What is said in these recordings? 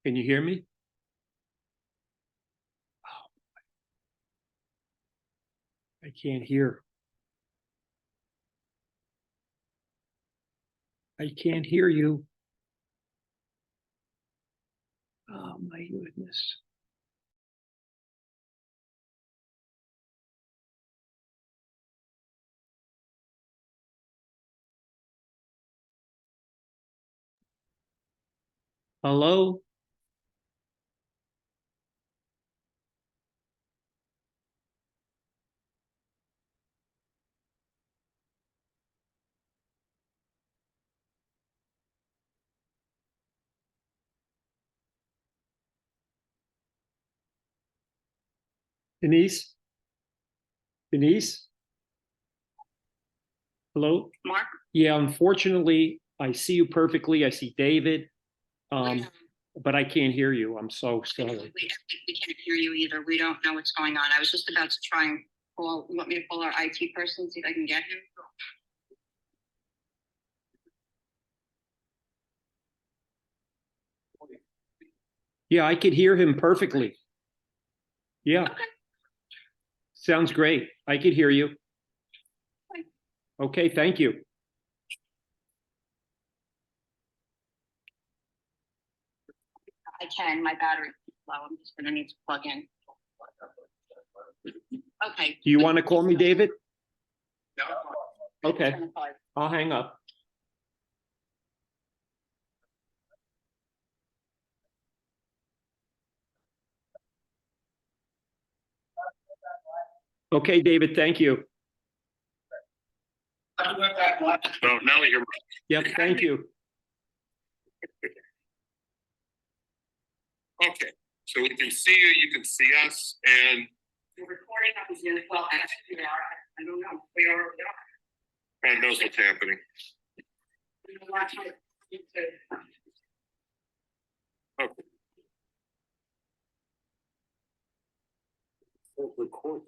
Can you hear me? I can't hear. I can't hear you. Oh my goodness. Hello? Denise? Denise? Hello? Mark? Yeah, unfortunately, I see you perfectly. I see David. But I can't hear you. I'm so sorry. We can't hear you either. We don't know what's going on. I was just about to try and call. You want me to call our IT person, see if I can get him? Yeah, I could hear him perfectly. Yeah. Okay. Sounds great. I could hear you. Okay, thank you. I can. My battery is low. I'm just going to need to plug in. Okay. Do you want to call me, David? No. Okay. I'll hang up. Okay, David, thank you. Oh, now you're. Yep, thank you. Okay, so we can see you, you can see us, and The recording happens in, well, actually, we are. I don't know. We are. God knows what's happening. Okay. Record.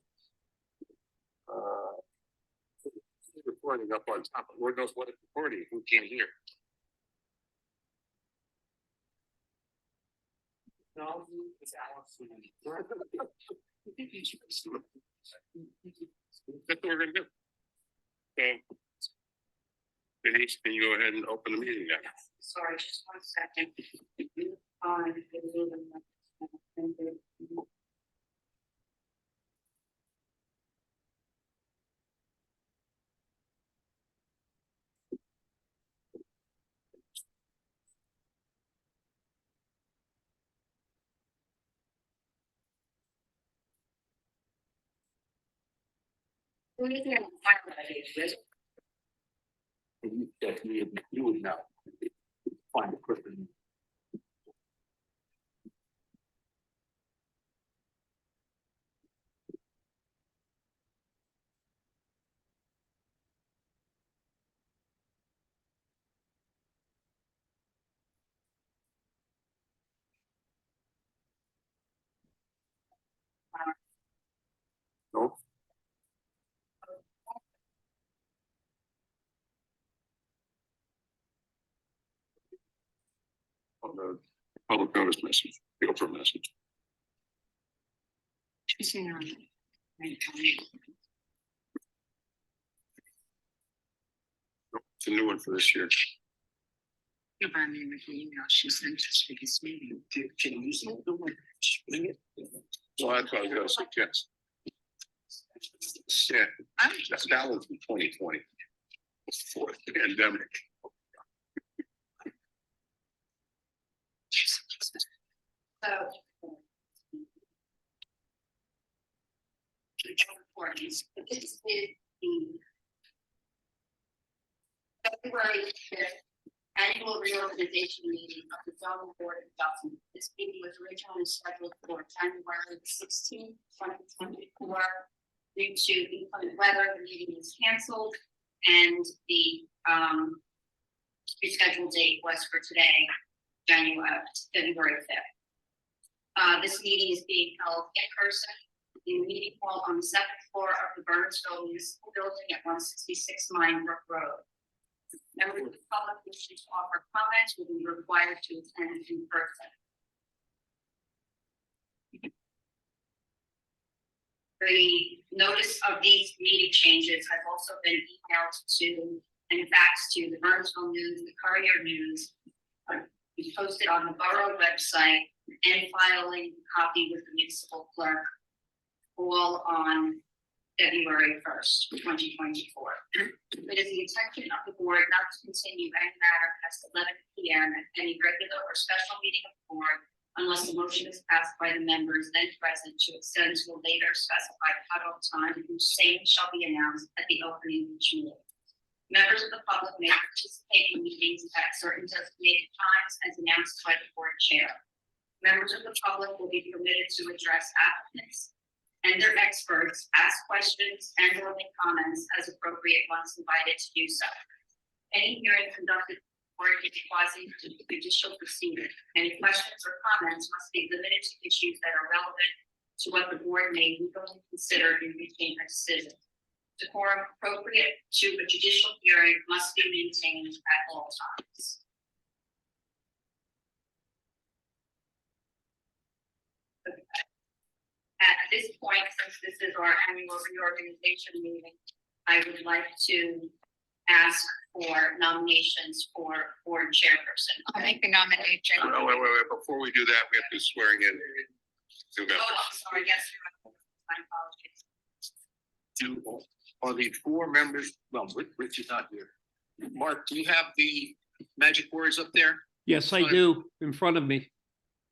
Recording up on top. Lord knows what it's recording. We can't hear. No, it's Allison. That's what we're gonna do. Okay. Denise, can you go ahead and open the meeting now? Sorry, just 1 second. You would know. Find the person. No. On the public notice message, the Oprah message. It's It's a new one for this year. You buy me with the email she sent us for this meeting. Can you use the one? Well, that's what I was gonna suggest. Yeah, that was from 2020. Before the pandemic. So. This is the February 5th annual reorganization meeting of the zoning board of adjustment. This meeting was originally scheduled for January 16th, 2024. Due to inclement weather, the meeting was canceled, and the rescheduled date was for today, February 5th. This meeting is being held in person in the meeting hall on the 2nd floor of the Bernardsville Municipal Building at 166 Mine Brook Road. Members of the public wishing to offer comments will be required to attend in person. The notice of these meeting changes has also been emailed to and faxed to the Bernardsville News, the Courier News, be posted on the borough website, and filing a copy with the municipal clerk, all on February 1st, 2024. It is the intention of the board not to continue any matter past 11 p.m. at any regular or special meeting of the board unless a motion is passed by the members then present to extend to a later specified cutoff time, whose same shall be announced at the opening of each meeting. Members of the public may participate in meetings at certain designated times as announced by the board chair. Members of the public will be permitted to address applicants and their experts, ask questions, and or make comments as appropriate once invited to do so. Any hearing conducted or a quasi-judicial proceeding. Any questions or comments must be limited to issues that are relevant to what the board may legally consider in reaching a decision. Decorum appropriate to a judicial hearing must be maintained at all times. At this point, since this is our annual reorganization meeting, I would like to ask for nominations for board chairperson. I'll make the nomination. No, wait. Before we do that, we have to swearing in two members. Oh, I'm sorry, yes, my apologies. Are the four members, well, Rich is not here. Mark, do you have the magic words up there? Yes, I do, in front of me.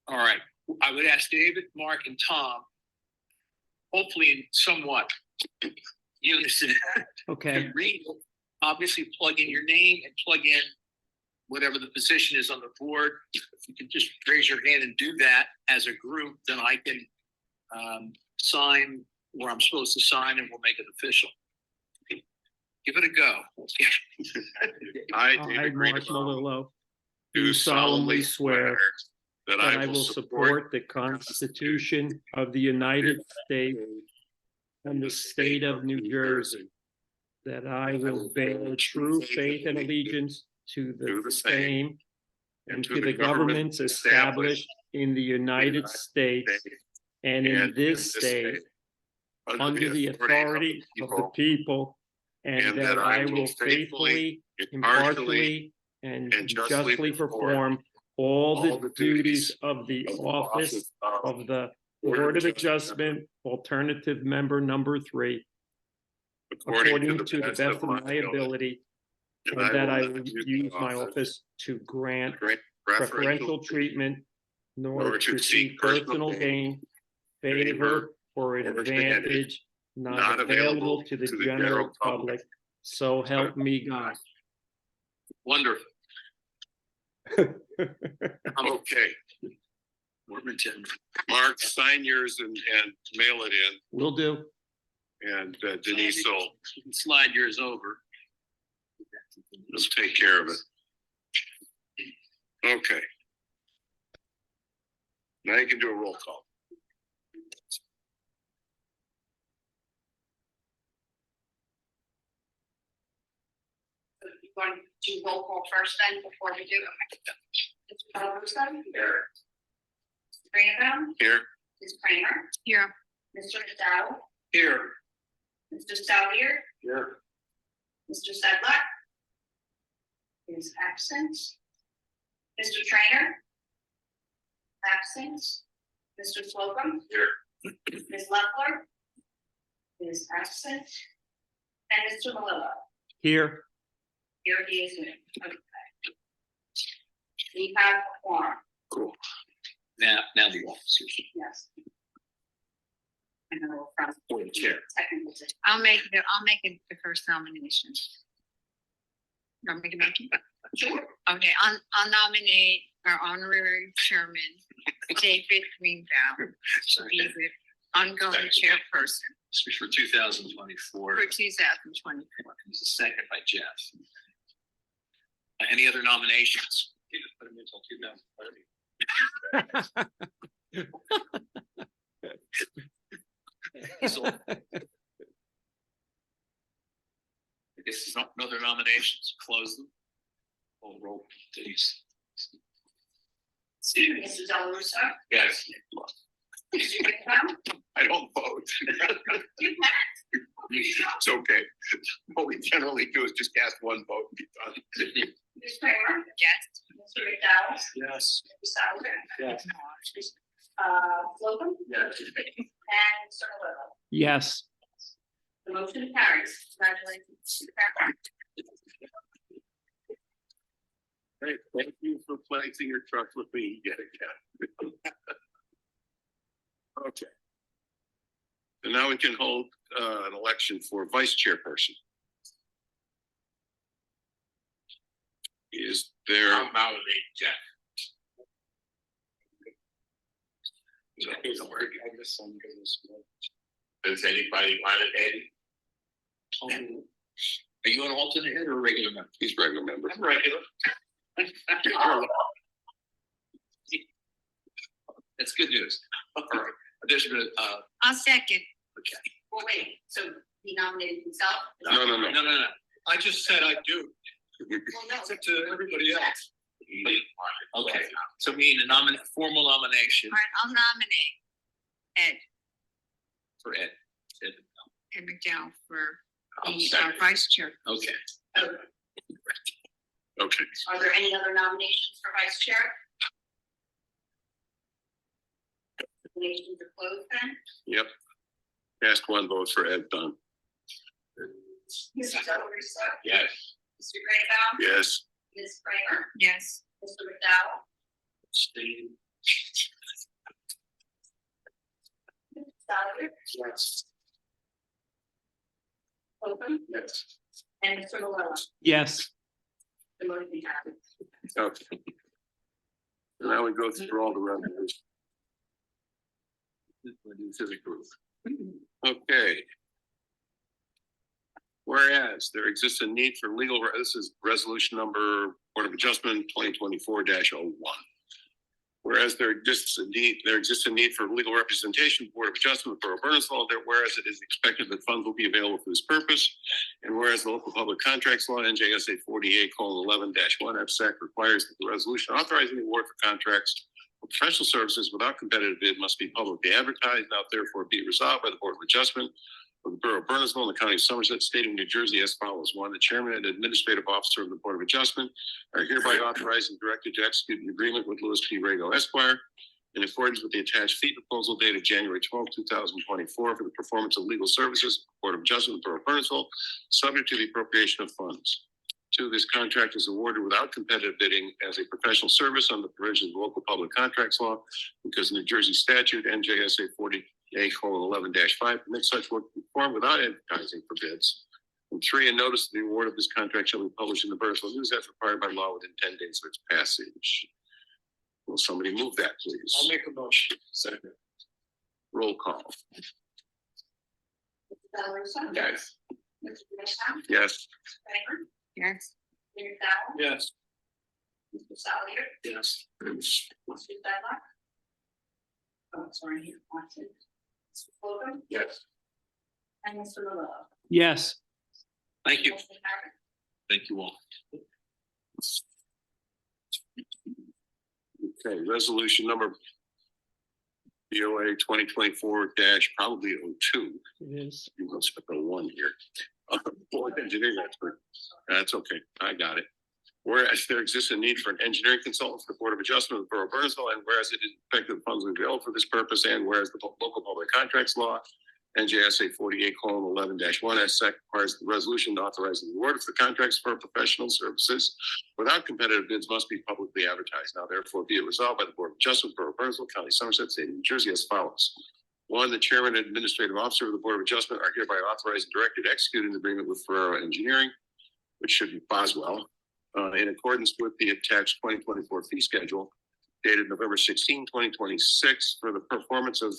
All right, I would ask David, Mark, and Tom, hopefully in somewhat unison, Okay, to read it. Obviously plug in your name and plug in whatever the position is on the board. If you can just raise your hand and do that as a group, then I can sign where I'm supposed to sign and we'll make it official. Give it a go. I, I, David Mark Greenbaum, Malillo, do solemnly swear that that I will support the Constitution of the United States and the state of New Jersey, that I will bear true faith and allegiance to the same and to the governments established in the United States and in this state under the authority of the people, and that I will faithfully, impartially, and justly perform all the duties of the office of the Board of Adjustment Alternative Member Number 3, according to the best of my ability, and that I will use my office to grant preferential treatment, nor to seek personal gain, favor, or advantage not available to the general public. So help me God. Wonderful. I'm okay. Worthington. Mark, sign yours and mail it in, Will do. and Denise will You can slide yours over. just take care of it. Okay. Now you can do a roll call. So you want to do roll call first then before we do? Mr. Albertson? Here. Mr. Greenbaum? Here, Ms. Kramer? Here. Mr. Dow? Here. Mr. Salvier? Here. Mr. Sedlak? Is absent. Mr. Trainer? Absent. Mr. Slocum? Here. Ms. Leffler? Is absent. And Mr. Malillo? Here, Here he is. Okay. We have a quorum, Cool. Now the officers. yes. I know from Or the chair. technical. I'll make the first nomination. Want me to make it? Sure. Okay, I'll nominate our honorary chairman, David Greenbaum, to be the ongoing chairperson This was for 2024. for 2024. There's a second by Jeff. Any other nominations? You just put them until 2030. I guess there's no other nominations. Close them. We'll roll, please. Mr. Del Russo, Yes. Mr. Greenbaum? I don't vote. You It's okay. What we generally do is just cast one vote and be done. Ms. Kramer? Yes. Mr. McDowell? Yes. Mr. Sauer? Yes. Slocum? Yes. And Mr. Little? Yes. The motion carries. Congratulations. Mr. Kramer. Great, thank you for placing your trust with me yet again. Okay. So now we can hold an election for vice chairperson. Is there? I'll nominate Jeff. Does anybody want it, Eddie? Are you an alternate or a regular member? He's regular member. I'm regular. That's good news. All right. There's been I'll second. okay. Well, wait, so he nominated himself? No. I just said I do. Well, no. It's up to everybody else. Okay, so we need a formal nomination All right, I'll nominate Ed, for Ed. Ed McDowell for I'll the second. vice chair. Okay. Okay, Are there any other nominations for vice chair? Nominations are closed then? yep. Cast one vote for Ed Dunn. Mr. Delores? Yes. Mr. Greenbaum? Yes. Ms. Kramer? Yes. Mr. McDowell? Stay. Mr. Sauer? Yes. Slocum? Yes. And Mr. Malone? Yes. The motion carries. Okay. So now we go through all the resolutions. To the group. Okay. Whereas there exists a need for legal, this is resolution number Board of Adjustment 2024-01. Whereas there exists a need for legal representation, Board of Adjustment, Borough of Bernardsville, whereas it is expected that funds will be available for this purpose. And whereas the local public contracts law, NJSA 48:11-1 FSAC requires that the resolution authorizing the award for contracts for professional services without competitive bid must be publicly advertised. Now therefore be resolved by the Board of Adjustment of the Borough of Bernardsville and the County of Somerset, State of New Jersey as follows. One, the chairman and administrative officer of the Board of Adjustment are hereby authorized and directed to execute an agreement with Louis P. Rago Esquire in accordance with the attached fee proposal dated January 12, 2024 for the performance of legal services, Board of Adjustment, Borough of Bernardsville, subject to the appropriation of funds. Two, this contract is awarded without competitive bidding as a professional service under the provisions of local public contracts law because New Jersey statute NJSA 48:11-5 permits such work to be performed without advertising for bids. And three, a notice of the award of this contract shall be published in the Bernardsville News as required by law within 10 days of its passage. Will somebody move that, please? I'll make a motion. Second. Roll call. Mr. Delores? Yes. Mr. Greenbaum? Yes. Kramer? Yes. Mr. McDowell? Yes. Mr. Sauer? Yes. Mr. Sedlock? Oh, sorry, here, Watson. Mr. Slocum? Yes. And Mr. Malone? Yes. Thank you. Motion carries. Thank you all. Okay, resolution number BOA 2024- probably 02. It is. You must have the one here. Board engineering expert. That's okay. I got it. Whereas there exists a need for an engineering consultant for the Board of Adjustment of the Borough of Bernardsville, and whereas it is expected the funds will be available for this purpose, and whereas the local public contracts law, NJSA 48:11-1 SSAC requires the resolution authorizing the award of the contracts for professional services without competitive bids must be publicly advertised. Now therefore be it resolved by the Board of Adjustment, Borough of Bernardsville, County of Somerset, State of New Jersey as follows. One, the chairman and administrative officer of the Board of Adjustment are hereby authorized and directed to execute an agreement with Ferrero Engineering, which should be Boswell, in accordance with the attached 2024 fee schedule dated November 16, 2026 for the performance of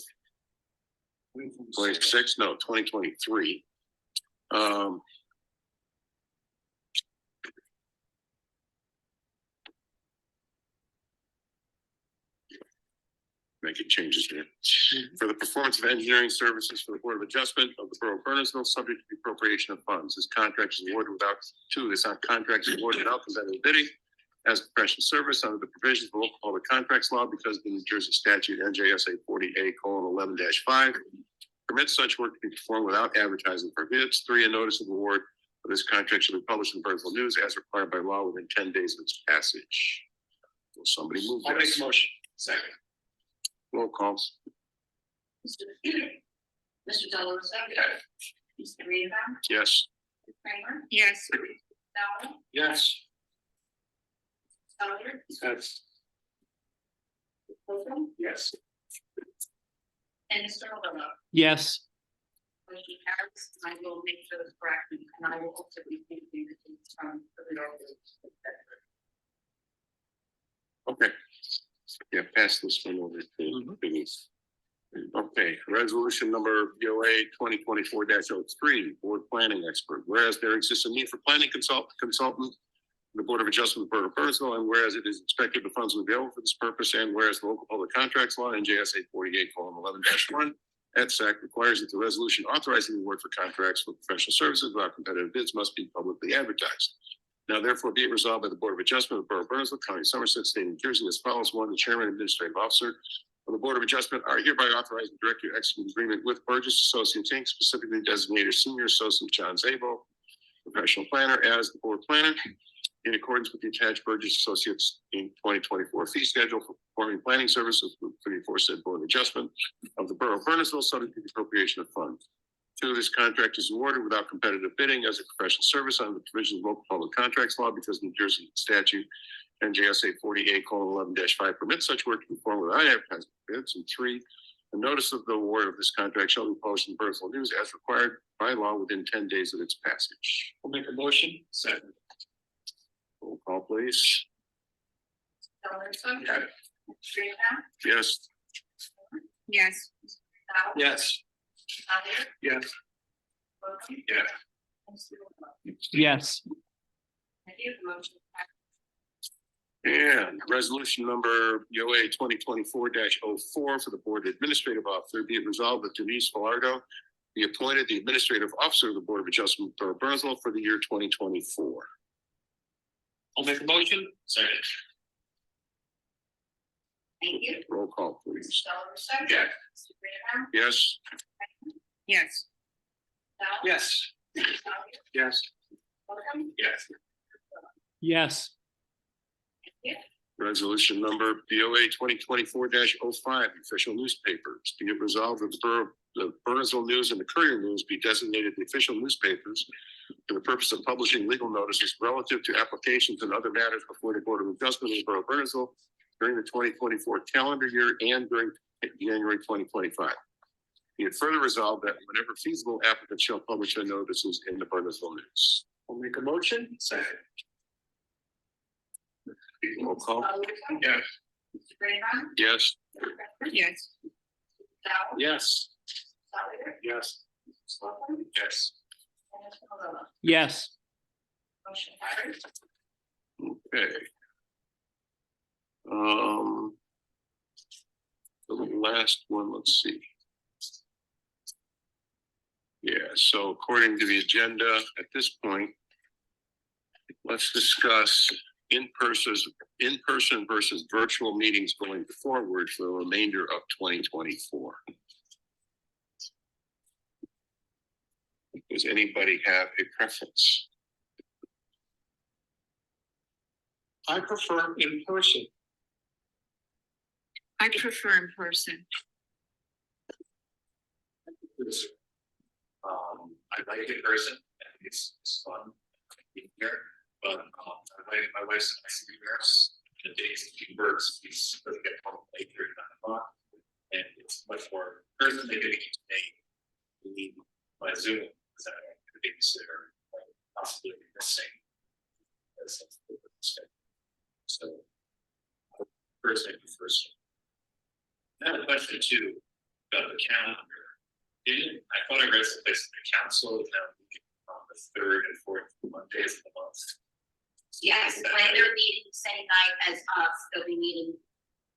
2023. Making changes here. For the performance of engineering services for the Board of Adjustment of the Borough of Bernardsville, subject to the appropriation of funds. This contract is awarded without, two, this contract is awarded without competitive bidding as a professional service under the provisions of the local public contracts law because the New Jersey statute NJSA 40A:11-5 permits such work to be performed without advertising for bids. 3, a notice of award of this contract shall be published in the Bernardsville News as required by law within 10 days of its passage. Will somebody move I'll make this? a motion. Second. Roll calls. Mr. Delaware. Mr. Greenbaum. Yes. Kramer. Yes. Sally. Yes. Sawyer. Yes. Courtroom. Yes. And Mr. Lillo. yes, Motion carries. I will make those corrections and I will also be thinking that it's from the. Okay. Yeah, pass this one over to Denise. Okay, resolution number BOA 2024-03, board planning expert. Whereas there exists a need for planning consultant, the Board of Adjustment, Borough of Bernardsville, and whereas it is expected the funds will be available for this purpose, and whereas the local public contracts law NJSA 48:11-1 at SAC requires that the resolution authorizing the award for contracts for professional services without competitive bids must be publicly advertised. Now therefore be it resolved by the Board of Adjustment of the Borough of Bernardsville, County of Somerset, State of New Jersey as follows. 1, the chairman and administrative officer of the Board of Adjustment are hereby authorized and directed to execute an agreement with Burgess Associates Inc., specifically designated Senior Associate John Zabel, professional planner, as the board planner, in accordance with the attached Burgess Associates Inc. 2024 fee schedule for performing planning services for the aforesaid Board of Adjustment of the Borough of Bernardsville, subject to the appropriation of funds. 2, this contract is awarded without competitive bidding as a professional service under the provisions of local public contracts law because New Jersey statute NJSA 48:11-5 permits such work to be performed without advertising bids. And 3, a notice of the award of this contract shall be posted in the Bernardsville News as required by law within 10 days of its passage. I'll make a motion. Second. Roll call, please. Delaware. Greenbaum. Yes. Yes. Sally. Yes. Sawyer. Yes. Courtroom. Yes. And Mr. Lillo. yes, Thank you. The motion carries. And resolution number BOA 2024-04 for the Board Administrative Officer, be it resolved that Denise Falardo be appointed the Administrative Officer of the Board of Adjustment for Bernardsville for the year 2024. I'll make a motion. Second. Thank you. Roll call, please. Delaware. Yes. Mr. Greenbaum. Yes. Yes. Sally. Yes. Sawyer. Yes. Courtroom. Yes. yes, Thank you. Resolution number BOA 2024-05, official newspapers. Be it resolved that the Bernardsville News and the Courier News be designated the official newspapers for the purpose of publishing legal notices relative to applications and other matters before the Board of Adjustment of the Borough of Bernardsville during the 2024 calendar year and during January 2025. Be it further resolved that whenever feasible, applicants shall publish their notices in the Bernardsville News. I'll make a motion. Second. Roll call. Delaware. Yes. Mr. Greenbaum. Yes. Yes. Sally. Yes. Sawyer. Yes. Courtroom. Yes. And Mr. Lillo. yes, Motion carries. Okay. The last one, let's see. Yeah, so according to the agenda at this point, let's discuss in-person versus virtual meetings going forward for the remainder of 2024. Does anybody have a preference? I prefer in person. I prefer in person. I like it in person. I think it's fun being here, but my wife's a nice nurse. The days she works, we really get home late 9 o'clock, and it's much more personally getting each day. We need my Zoom because I could consider possibly missing. So first, I prefer. I have a question too about the calendar. I thought I read someplace in the council that we can on the 3rd and 4th Mondays of the month. Yes, when they're meeting the same night as us, they'll be meeting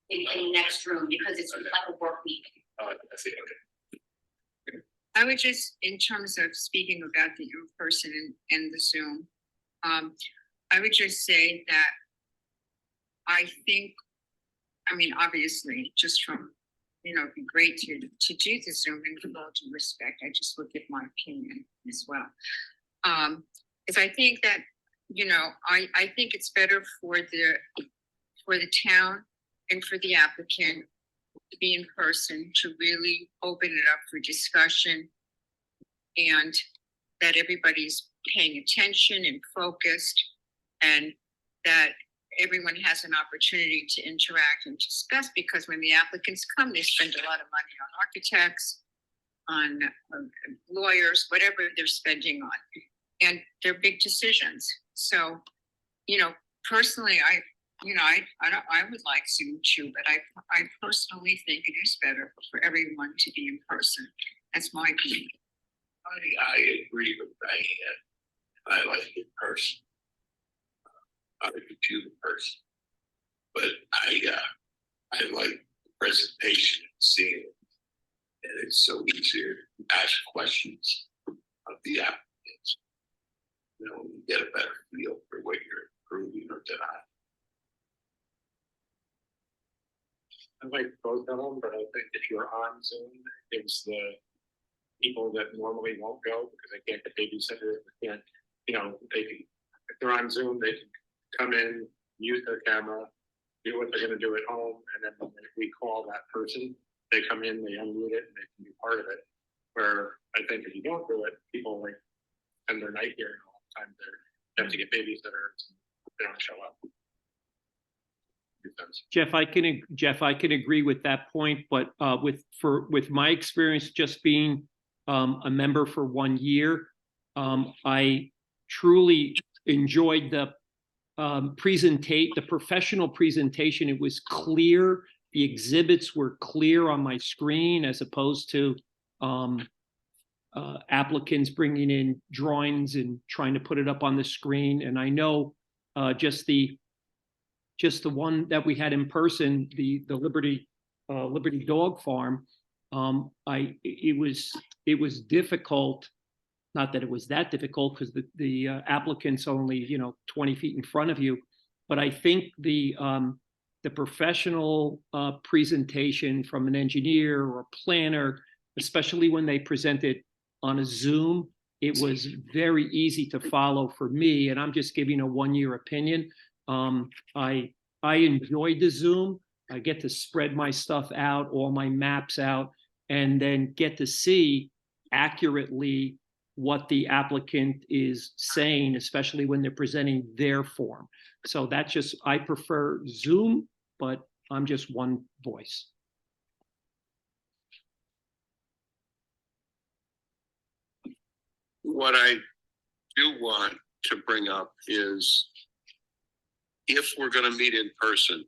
in the next room because it's like a work meeting. Oh, I see, okay. I would just, in terms of speaking about the in-person and the Zoom, I would just say that I think, I mean, obviously, just from, it'd be great to do the Zoom, and with all due respect, I just will give my opinion as well. Is I think that, I think it's better for the town and for the applicant to be in person, to really open it up for discussion, and that everybody's paying attention and focused, and that everyone has an opportunity to interact and discuss, because when the applicants come, they spend a lot of money on architects, on lawyers, whatever they're spending on, and they're big decisions. So, personally, I would like Zoom too, but I personally think it is better for everyone to be in person. That's my opinion. I agree with Diane. I like it in person. I like the computer person. But I like the presentation and seeing it. And it's so easier to ask questions of the applicants. You get a better feel for what you're approving or denying. I like both of them, but I think if you're on Zoom, it gives the people that normally won't go because they can't get babysitter, they can't, they can, if they're on Zoom, they can come in, mute their camera, do what they're gonna do at home, and then when we call that person, they come in, they unmute it, and they can be part of it. Where I think if you don't do it, people like spend their night here and all the time they have to get babysitters, they don't show up. Jeff, I can agree with that point, but with my experience just being a member for 1 year, I truly enjoyed the professional presentation. It was clear. The exhibits were clear on my screen, as opposed to applicants bringing in drawings and trying to put it up on the screen. And I know just the one that we had in person, the Liberty Dog Farm, it was difficult. Not that it was that difficult, because the applicant's only 20 feet in front of you, but I think the professional presentation from an engineer or a planner, especially when they presented on a Zoom, it was very easy to follow for me. And I'm just giving a 1 year opinion. I enjoyed the Zoom. I get to spread my stuff out, all my maps out, and then get to see accurately what the applicant is saying, especially when they're presenting their form. So that's just, I prefer Zoom, but I'm just one voice. What I do want to bring up is, if we're going to meet in person,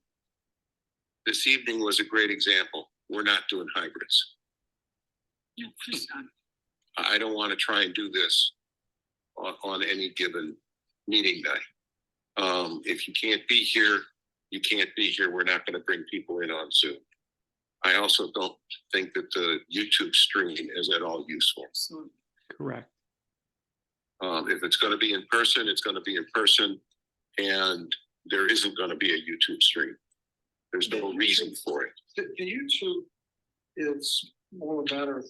this evening was a great example. We're not doing hybrids. No, please not. I don't want to try and do this on any given meeting night. If you can't be here, you can't be here. We're not going to bring people in on Zoom. I also don't think that the YouTube stream is at all useful. Absolutely. Correct. If it's going to be in person, it's going to be in person, and there isn't going to be a YouTube stream. There's no reason for it. The YouTube is more a matter of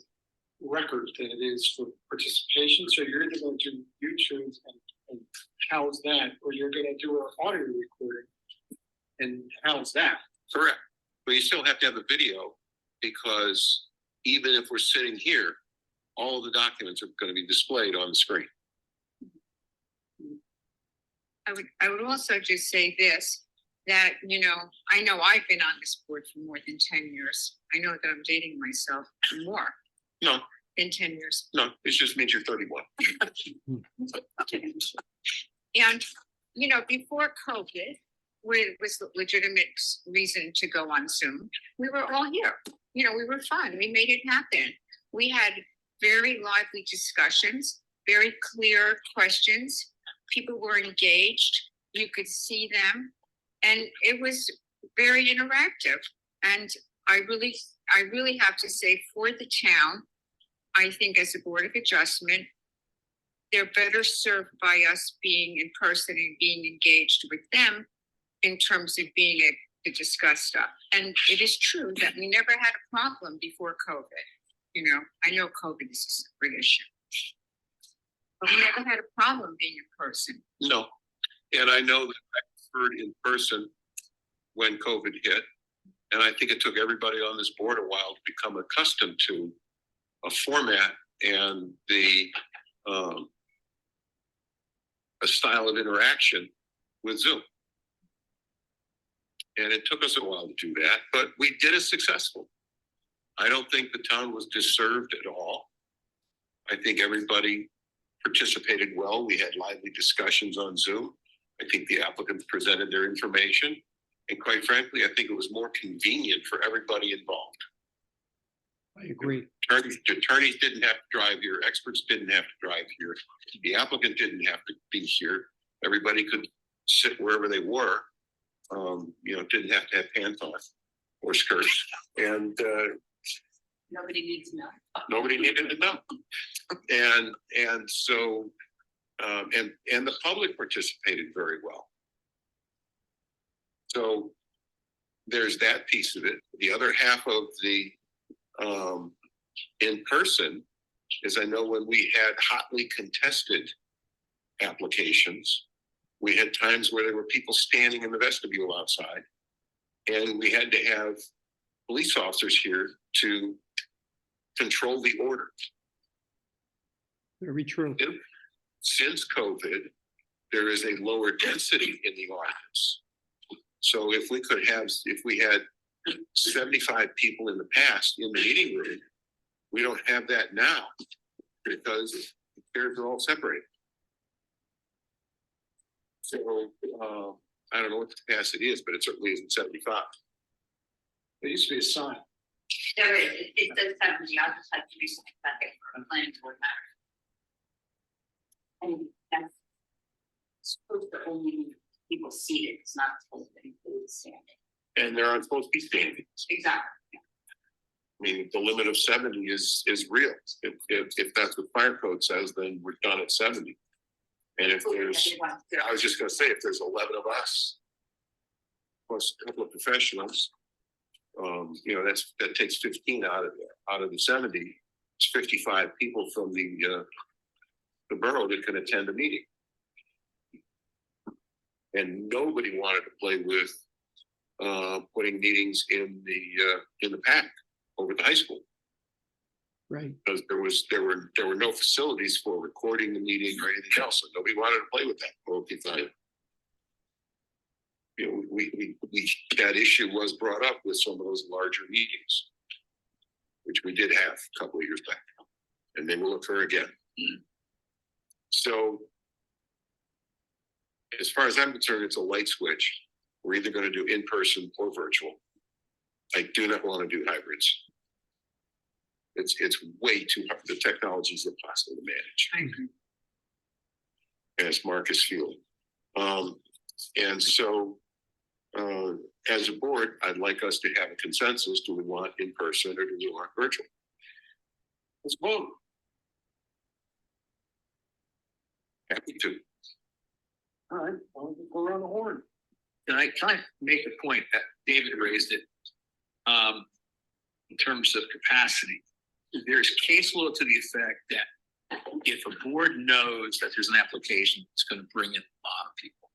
record than it is for participation. So you're either going to do YouTube and house that, or you're going to do an audio recording and house that. Correct. But you still have to have the video, because even if we're sitting here, all of the documents are going to be displayed on the screen. I would also just say this, that, I know I've been on this board for more than 10 years. I know that I'm dating myself more No, than 10 years. no, it just means you're 31. And, before COVID, when it was a legitimate reason to go on Zoom, we were all here. We were fun. We made it happen. We had very lively discussions, very clear questions. People were engaged. You could see them. And it was very interactive. And I really have to say, for the town, I think as a Board of Adjustment, they're better served by us being in person and being engaged with them in terms of being able to discuss stuff. And it is true that we never had a problem before COVID. You know, I know COVID is a separate issue. But we never had a problem being in person. No, and I know that I preferred in person when COVID hit. And I think it took everybody on this board a while to become accustomed to a format and a style of interaction with Zoom. And it took us a while to do that, but we did it successfully. I don't think the town was disserved at all. I think everybody participated well. We had lively discussions on Zoom. I think the applicants presented their information. And quite frankly, I think it was more convenient for everybody involved. I agree. Attorneys didn't have to drive here. Experts didn't have to drive here. The applicant didn't have to be here. Everybody could sit wherever they were. You know, didn't have to have pants on or skirts. And Nobody needs to know. nobody needed to know. And so and the public participated very well. So there's that piece of it. The other half of the in person is, I know when we had hotly contested applications, we had times where there were people standing in the vestibule outside, and we had to have police officers here to control the order. Very true. Since COVID, there is a lower density in the audience. So if we had 75 people in the past in the meeting room, we don't have that now because the chairs are all separated. So I don't know what the capacity is, but it certainly isn't 75. There used to be a sign. There is, it does have to be, I'll just have to do something about it for a planning board matter. And that's supposed to only be people seated, it's not supposed to include standing. And there aren't supposed to be standing. Exactly. I mean, the limit of 70 is real. If that's what fire code says, then we're done at 70. And if there's, I was just gonna say, if there's 11 of us, plus a couple of professionals, you know, that takes 15 out of the 70. It's 55 people from the borough that can attend a meeting. And nobody wanted to play with putting meetings in the PAC over at the high school. Right. Because there were no facilities for recording the meeting or anything else, and nobody wanted to play with that. Okay, fine. You know, we that issue was brought up with some of those larger meetings, which we did have a couple of years back, and they will occur again. So, as far as I'm concerned, it's a light switch. We're either going to do in person or virtual. I do not want to do hybrids. It's way too hard. The technology is impossible to manage. I agree. As Mark is feeling. And so, as a board, I'd like us to have a consensus. Do we want in person or do we want virtual? Let's vote. Happy to. All right, I'll go around the horn. Can I make a point that David raised it? In terms of capacity, there's case law to the effect that if a board knows that there's an application that's going to bring in a lot of people,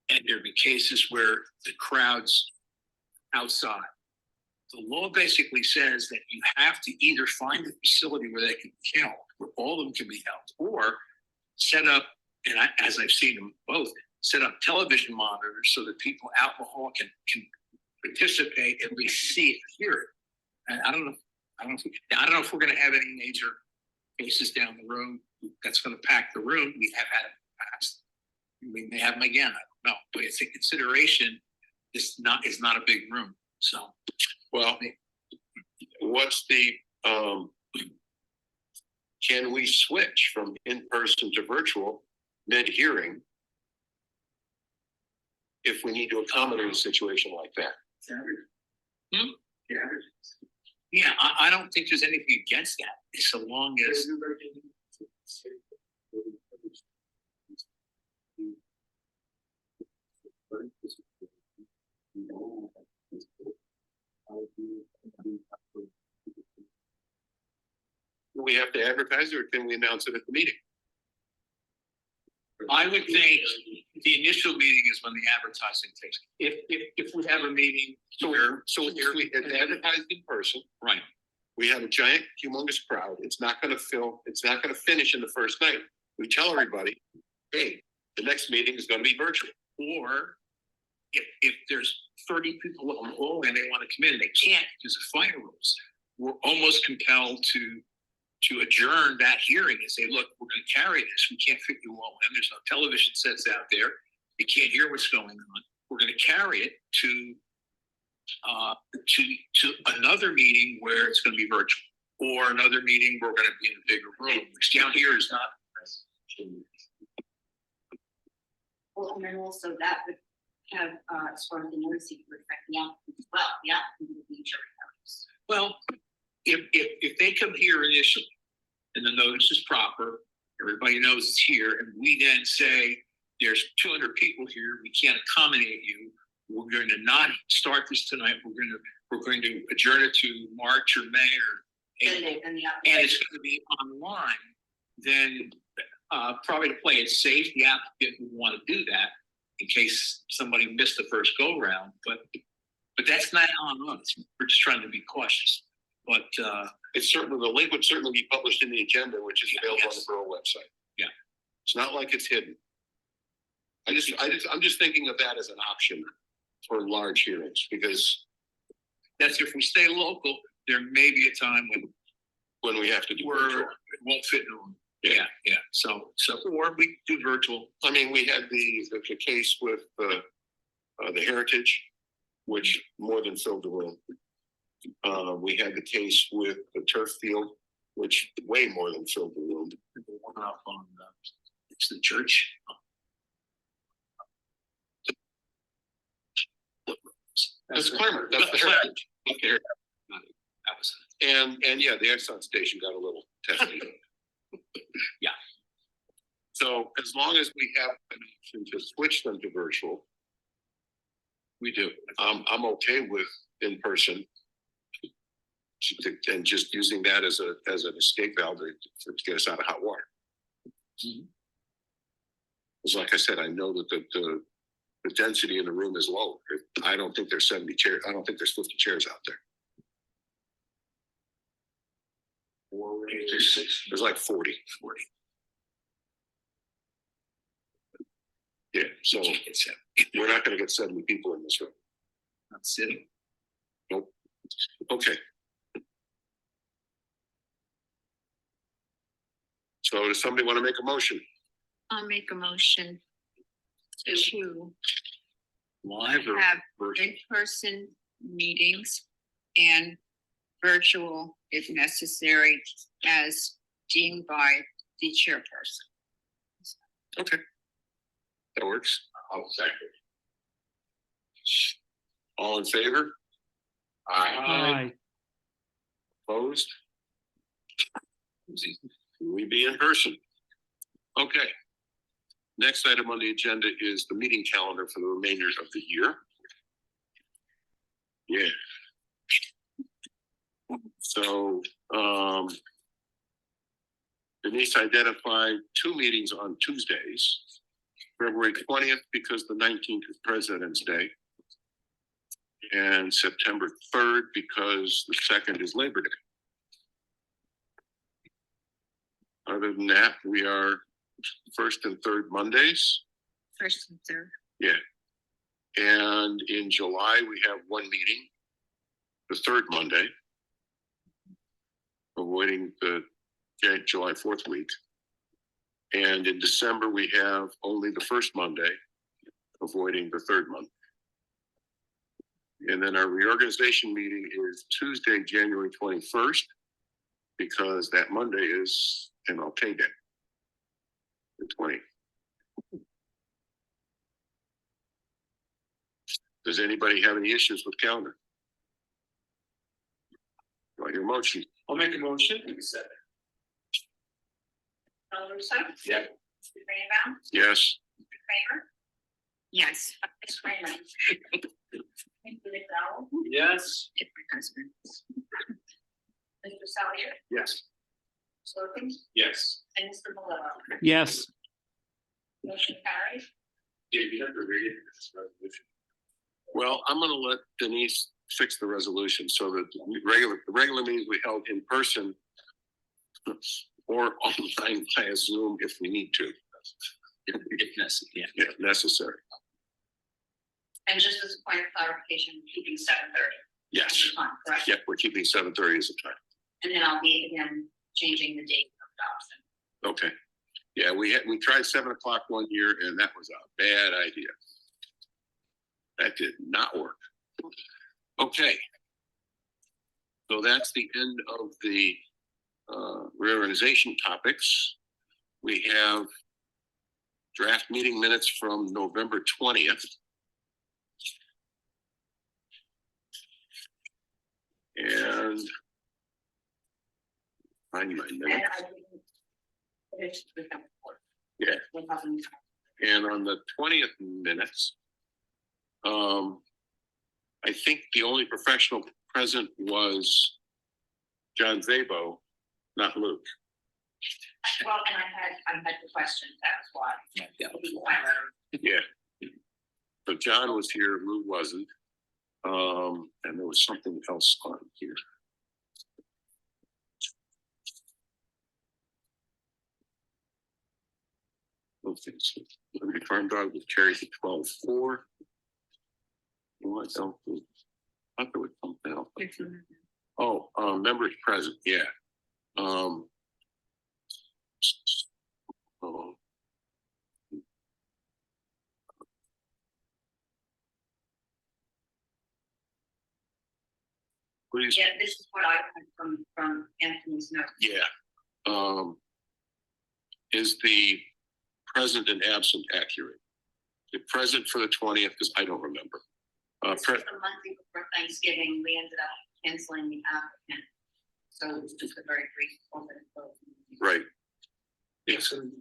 and there'd be cases where the crowd's outside, the law basically says that you have to either find a facility where they can be held, where all of them can be held, or set up, and as I've seen them both, set up television monitors so that people out in the hall can participate, at least see it, hear it. And I don't know if we're going to have any major cases down the road that's going to pack the room. We have had it in the past. We may have them again. I don't know, but it's a consideration. This is not a big room, so. Well, what's the can we switch from in-person to virtual mid-hearing if we need to accommodate a situation like that? Yeah, I don't think there's anything against that, so long as. have to advertise it or can we announce it at the meeting? I would think the initial meeting is when the advertising takes. If we have a meeting, So if we it's advertised in person, right, we have a giant, humongous crowd. It's not gonna finish in the first night. We tell everybody, hey, the next meeting is gonna be virtual. or if there's 30 people on the hall and they want to come in, and they can't because of fire rules, we're almost compelled to adjourn that hearing and say, look, we're going to carry this. We can't fit you all in. There's no television sets out there. You can't hear what's going on. We're going to carry it to another meeting where it's going to be virtual, or another meeting where we're going to be in a bigger room, which down here is not. Well, and then also that would have, as far as the noticing would affect the applicant as well, the applicant would be jury notice. Well, if they come here initially and the notice is proper, everybody knows it's here, and we then say, there's 200 people here, we can't accommodate you, we're going to not start this tonight, we're going to adjourn it to March or May or Then April, and the and it's going to be online, then probably to play it safe, the applicant would want to do that in case somebody missed the first go round, but that's not on us. We're just trying to be cautious. But It's certainly, the link would certainly be published in the agenda, which is available on the Yes. borough website. Yeah. It's not like it's hidden. I'm just thinking of that as an option for large hearings, because that's if we stay local, there may be a time when we have to do where virtual. it won't fit in the room. Yeah. Yeah. So or we do virtual. I mean, we had the case with the Heritage, which more than filled the room. We had the case with the turf field, which way more than filled the room. The one up on it's the church. That's Clemmer, that's the Clemmer. Heritage. Okay. That was And yeah, the Exxon station got a little testy. Yeah. So as long as we have an option to switch them to virtual, we do. I'm okay with in person. And just using that as an escape valve to get us out of hot water. Mhm. Because like I said, I know that the density in the room is low. I don't think there's 70 chairs. I don't think there's 50 chairs out there. There's like 40. Yeah, so we're not gonna get 70 people in this room. not sitting. Nope. Okay. So does somebody want to make a motion? I'll make a motion to Live or have virtual? in-person meetings and virtual if necessary as deemed by the chairperson. Okay. That works. I'll second. All in favor? Aye. Opposed? We be in person. Okay. Next item on the agenda is the meeting calendar for the remainder of the year. Yeah. So, Denise identified 2 meetings on Tuesdays. February 20th, because the 19th is President's Day. And September 3rd, because the 2nd is Labor Day. Other than that, we are first and third Mondays. First and third. Yeah. And in July, we have 1 meeting, the third Monday, avoiding the July 4th week. And in December, we have only the first Monday, avoiding the third month. And then our reorganization meeting is Tuesday, January 21st, because that Monday is MLK Day. The 20th. Does anybody have any issues with calendar? Do I hear a motion? I'll make a motion. Russo? Yeah. Mr. Greenbaum? Yes. Mr. Kramer? Yes, Ms. Raymond? Mr. McDowell? Yes. if my husband. Mr. Salyer? Yes. Wilkins, Yes. and Mr. Malloy. Yes, Motion carries. Dave, you have to read it, this resolution. Well, I'm gonna let Denise fix the resolution so that the regular meetings we held in person or online via Zoom if we need to. If necessary, If necessary. And just as a point of clarification, keeping 7:30. Yes. Correct? Yep, we're keeping 7:30 as a time. And then I'll be again changing the date of adoption. Okay. Yeah, we tried 7 o'clock one year and that was a bad idea. That did not work. Okay. So that's the end of the reorganization topics. We have draft meeting minutes from November 20th. And find my And minutes. I didn't finish with them before. Yeah. We'll have them- And on the 20th minutes, I think the only professional present was John Zabo, not Luke. Well, and I had the questions, that's why. Yeah. Yeah. So John was here, Lou wasn't. And there was something else on here. Okay, so Liberty Farm Dog was carried to 12-4. What else? I thought there was something else. Oh, members present, yeah. Oh. Please, Yeah, this is what I had from Anthony's notes. yeah. Is the present and absent accurate? The present for the 20th, because I don't remember. This was the Monday before Thanksgiving, we ended up canceling the applicant. So it was just a very brief open and close. Right, Yes, and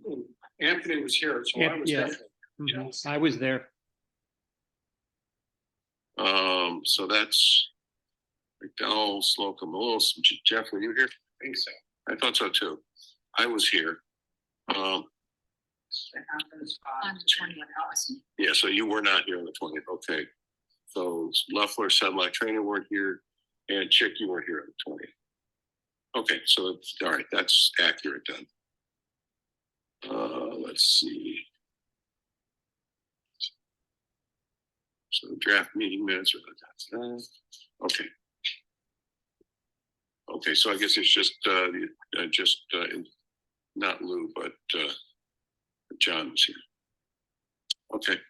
Anthony was here, so I was Yeah. there. Mhm. I was there. so that's McDowell, Slocum, Willis, Jeff, were you here? I think so. I thought so too. I was here. On the 20th. Yeah, so you were not here on the 20th, okay. So Loeffler, Sedlock, Trainer weren't here, and Chick, you weren't here on the 20th. Okay, so, all right, that's accurate then. Let's see. So the draft meeting minutes are, that's that. Okay. Okay, so I guess it's just not Lou, but John was here. Okay.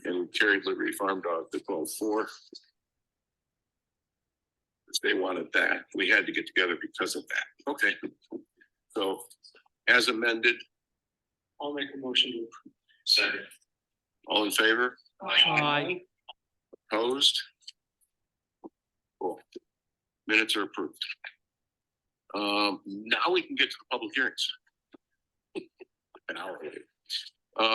And we carried Liberty Farm Dog to 12-4. They wanted that. We had to get together because of that. Okay. So as amended, I'll make a motion to approve. Second. all in favor? Aye. Opposed? Cool. Minutes are approved. Now we can get to the public hearings. An hour later.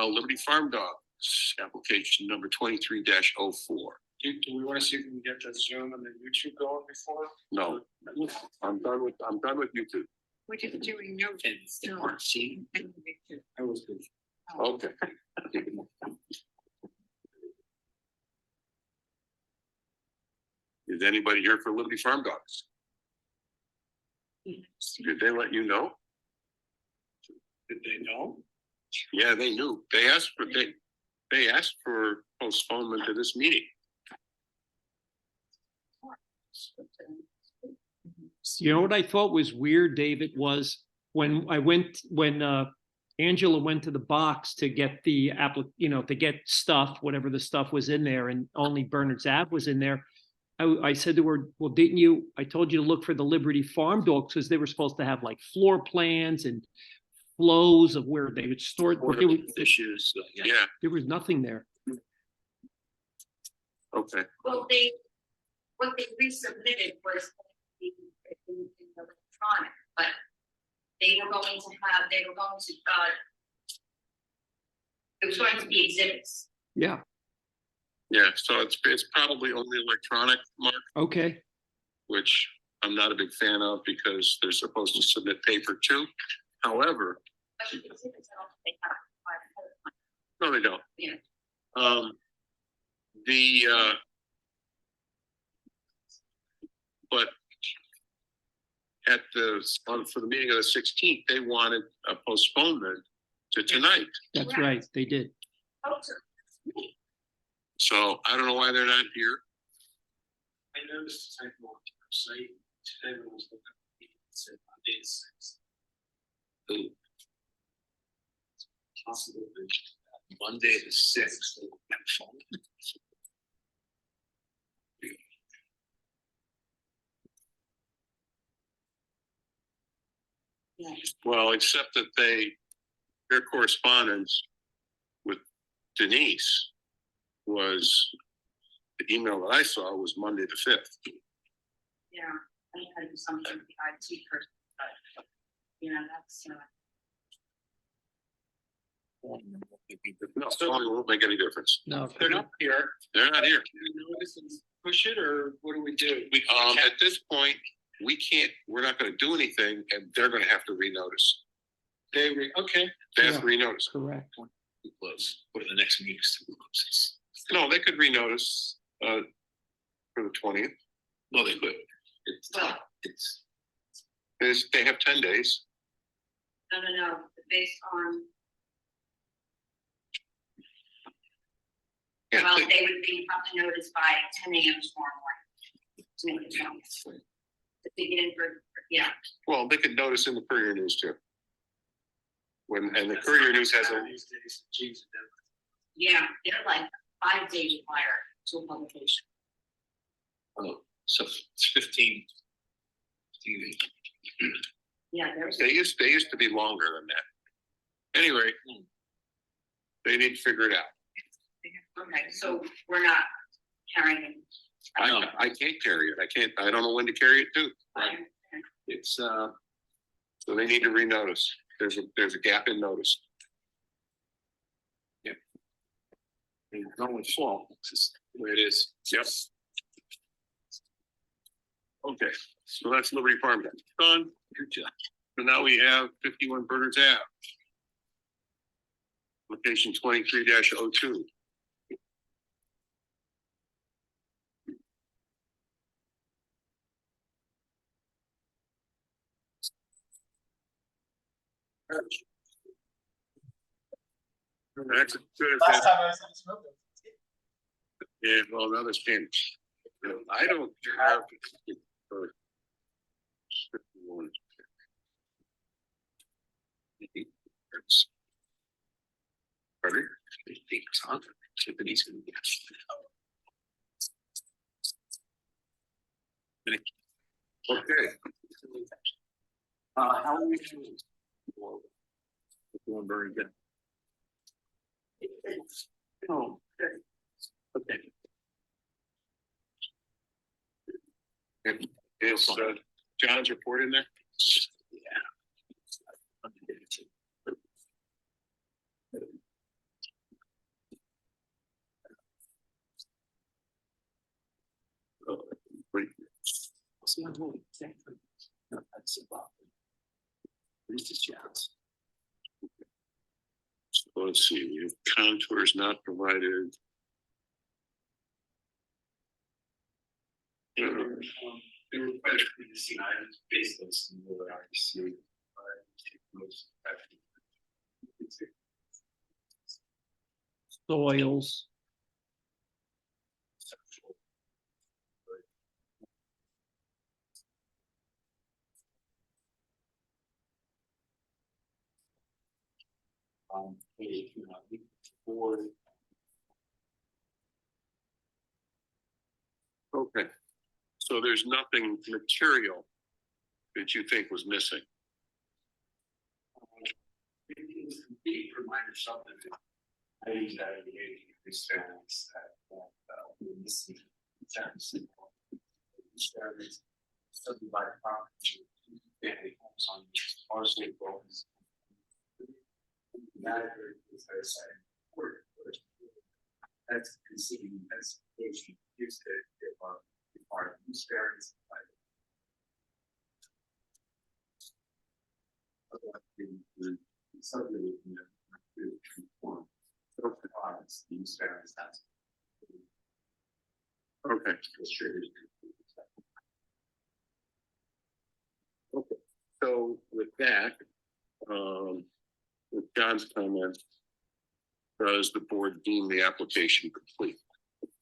Liberty Farm Dogs, application number 23-04. Do we want to see if we can get the Zoom and the YouTube going before? No, I'm done with YouTube. We're just doing notes. still. see. I was good. Okay. Is anybody here for Liberty Farm Dogs? Did they let you know? Did they know? Yeah, they knew. They asked for postponement to this meeting. You know what I thought was weird, David, was when Angela went to the box to get the to get stuff, whatever the stuff was in there, and only Bernard's app was in there. I said to her, well, I told you to look for the Liberty Farm Dogs because they were supposed to have like floor plans and flows of where they would store it. Issues. Yeah, There was nothing there. okay. Well, what they resubmitted was in electronic, but they were going to, it was going to be exhibits. Yeah. Yeah, so it's probably only electronic, Mark, Okay. which I'm not a big fan of because they're supposed to submit paper too. However, But the exhibits, I don't think they have required. no, they don't. Yeah. But at for the meeting of the 16th, they wanted a postponement to tonight. That's right, they did. So I don't know why they're not here. I noticed a typo on the website. Today was the said Monday is 6th. Possible Monday the sixth. Well, except that their correspondence with Denise was, the email that I saw was Monday the 5th. Yeah, I had something with the IT person, but, you know, that's, No, it won't make any difference. No, They're not here. They're not here. Do we notice and push it, or what do we do? At this point, we're not gonna do anything, and they're gonna have to renotice. Okay. They have to renotice. correct. We close. What are the next meetings? No, they could renotice, for the 20th. No, they could. They have 10 days. no, based on, Yeah, well, they would be probably noticed by 10 a.m. tomorrow morning. To make the notice. To begin for, yeah, well, they could notice in the Courier News too. And the Courier News has a, these days, geez, yeah, they're like 5 days prior to a publication. Oh, so it's 15. Yeah, there's. they used to be longer than that. Anyway, they need to figure it out. Okay, so we're not carrying it. I can't carry it. I don't know when to carry it to. Right. It's, so they need to renotice. There's a gap in notice. Yeah. And no one's fault. It's just the way it is. Yep. Okay, so that's Liberty Farm done. Good job. So now we have 51 Bernards Ave. Location 23-02. That's good. last time I said smoke. Yeah, well, now there's change. I don't have. for 51. Pardon? It's on. Tiffany's gonna get. Okay. How are we doing? Doing very good. Oh, okay. Is John's report in there? Oh, wait. So let's see, we have contours not provided. There were quite a few missing items based on some of what I received. Soils, Okay, so there's nothing material that you think was missing? It was complete for minor subdivision. I use that in the experience that missing terms. Subdivided property, family homes on parcel roads. Matter is very sad. That's conceiving, that's patient, used to give part of use variance. Okay. Okay, so with that, with John's comment, does the board deem the application complete,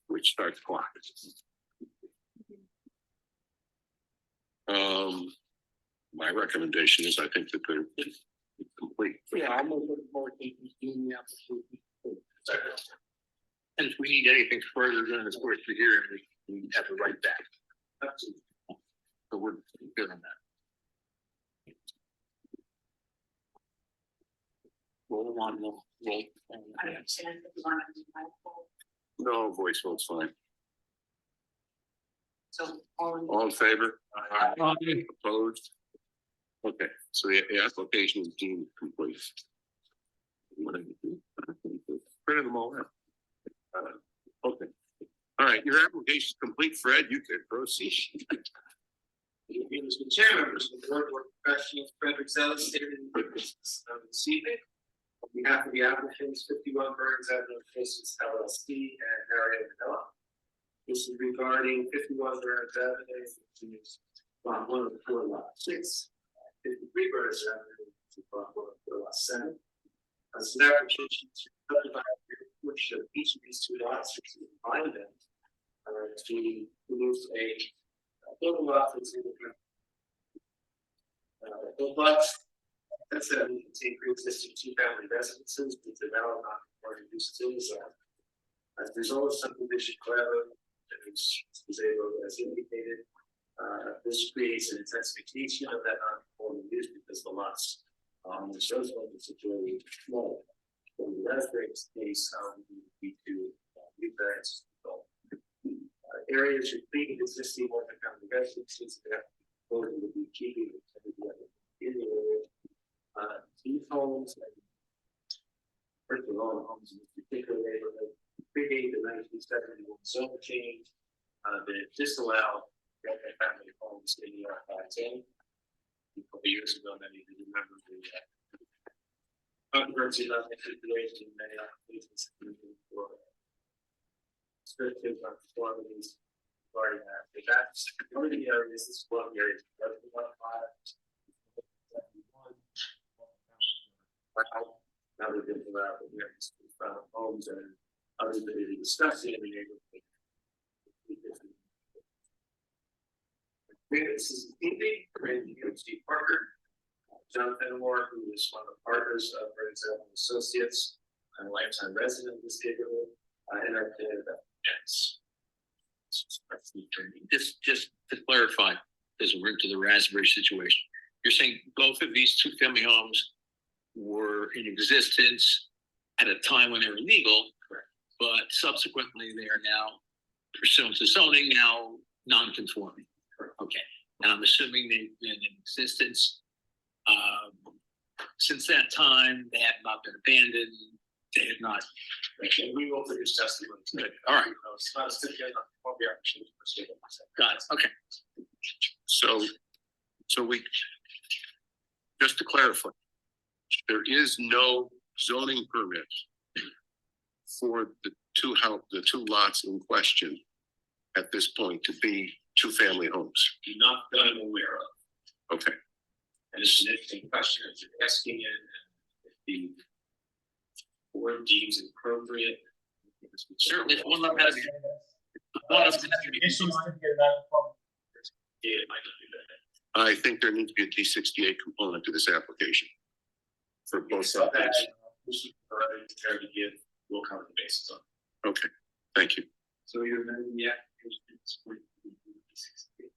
which starts clock? My recommendation is I think that they're complete. Yeah, I'm looking forward to doing the application. And if we need anything further than this course to hear, we have to write back. So we're good on that. Roll on, roll. I understand if you want to do my poll. No, voice vote's fine. So all. All in favor? Aye. Opposed? Okay, so the application is deemed complete. Printed them all out. Okay. All right, your application is complete, Fred, you can proceed. Mr. Chair, members of the board, professionals, Frederick Zeller, stated in the business of this evening. On behalf of the applicants, 51 Burns Avenue Associates LLC and Harriet Manila. This is regarding 51 Burns Avenue, which is lot 1 of the 4 lot 6. 53 Burns Avenue, which is lot 1 of the 4 lot 7. As an application to subdivide which of each of these 2 lots to combine them to remove a total lot that's in the those lots, that's that we contain pre-existing 2-family residences with developed non-conforming uses in the zone. As a result of subdivision, however, as indicated, this creates an intensification of that non-conforming use because the lots the shows are situated small. So in the raspberry case, we need to rebalance areas repeating existing multi-family residences that will be keeping in the area. These homes and first of all, homes in this particular neighborhood predated the 1971 zone change that disallowed multi-family homes in the R510. A couple years ago, many of you remember the controversy about the situation in many applications for restrictive conformities regarding that. But that's one of the areas, this is one of the areas. Now they've been allowed the various homes and others that are discussing in the neighborhood. This is Stevie, Steve Parker, Jonathan Moore, who is one of the partners of Burns Avenue Associates, and a lifetime resident of this neighborhood, and our candidate. Yes. Just to clarify, as we're into the raspberry situation, you're saying both of these 2-family homes were in existence at a time when they were legal, but subsequently they are now pursuant to zoning now non-conforming. Okay, and I'm assuming they've been in existence since that time. They have not been abandoned. They have not. We will produce testimony. Good. All right. It's not a stipulation on what we are actually proceeding. Got it. Okay. So we, just to clarify, there is no zoning permit for the two lots in question at this point to be 2-family homes. Not that I'm aware of. Okay. And it's an interesting question that you're asking it, if the board deems it appropriate. Certainly, if one of them has to be. Yeah, it might not do that. I think there needs to be a D68 component to this application for both sides. Prepared to give, we'll cover the basis on. Okay, thank you. So you're amending the application?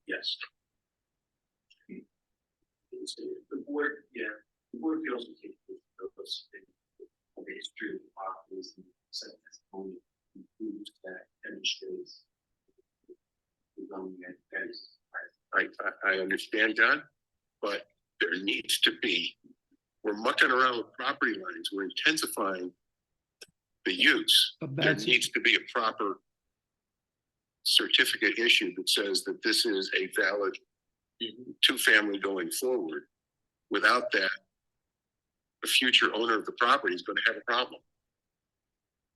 Yes. The board, the board feels we take those. Okay, it's true. Is only includes that demonstrates. I understand, John, but there needs to be, we're mucking around with property lines, we're intensifying the use. There needs to be a proper certificate issued that says that this is a valid 2-family going forward. Without that, the future owner of the property is gonna have a problem.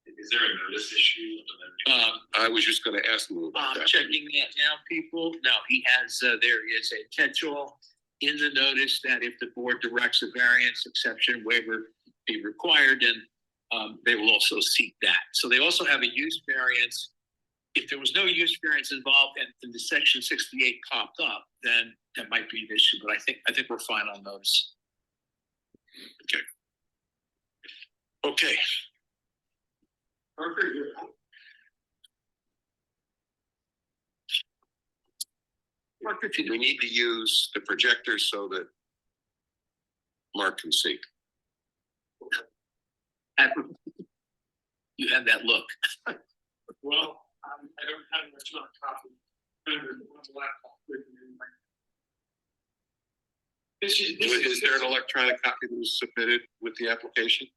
Is there a notice issue? I was just gonna ask you about I'm that. checking that now, people. No, he has, there is a catch-all in the notice that if the board directs a variance exception waiver be required, then they will also seek that. So they also have a use variance. If there was no use variance involved and the section 68 popped up, then that might be an issue, but I think we're fine on those. Okay, Parker, you're out. we need to use the projector so that Mark can see. You have that look. Well, I don't have much on copy. What's the laptop with me? Is there an electronic copy that was submitted with the application?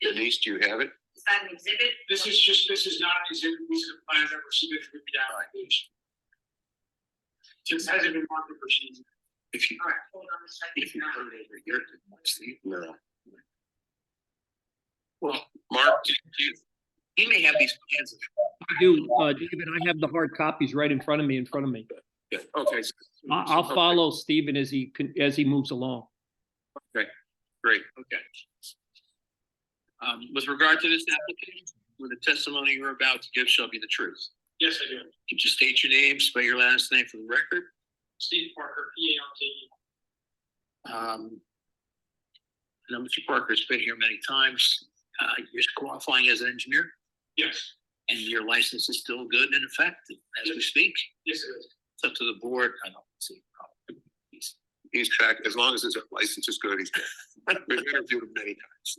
Denise, do you have it? Is that an exhibit? This is not an exhibit, these are the plans that were submitted with the application. Just hasn't been marked for season. If you, All right, hold on a second. if you put it over here, Steve. No. Well, Mark, he may have these plans. I do, David, I have the hard copies right in front of me, okay. I'll follow Stephen as he moves along. Great. Okay. With regard to this application, with the testimony you're about to give shall be the truth. Yes, I do. Can you just state your name, spell your last name for the record? Steve Parker, PARK. Now, Mr. Parker's been here many times. You're qualifying as an engineer, Yes, and your license is still good and in effect as we speak. yes, it is. It's up to the board. I don't see. He's tracked, as long as his license is good, he's good. We've interviewed him many times.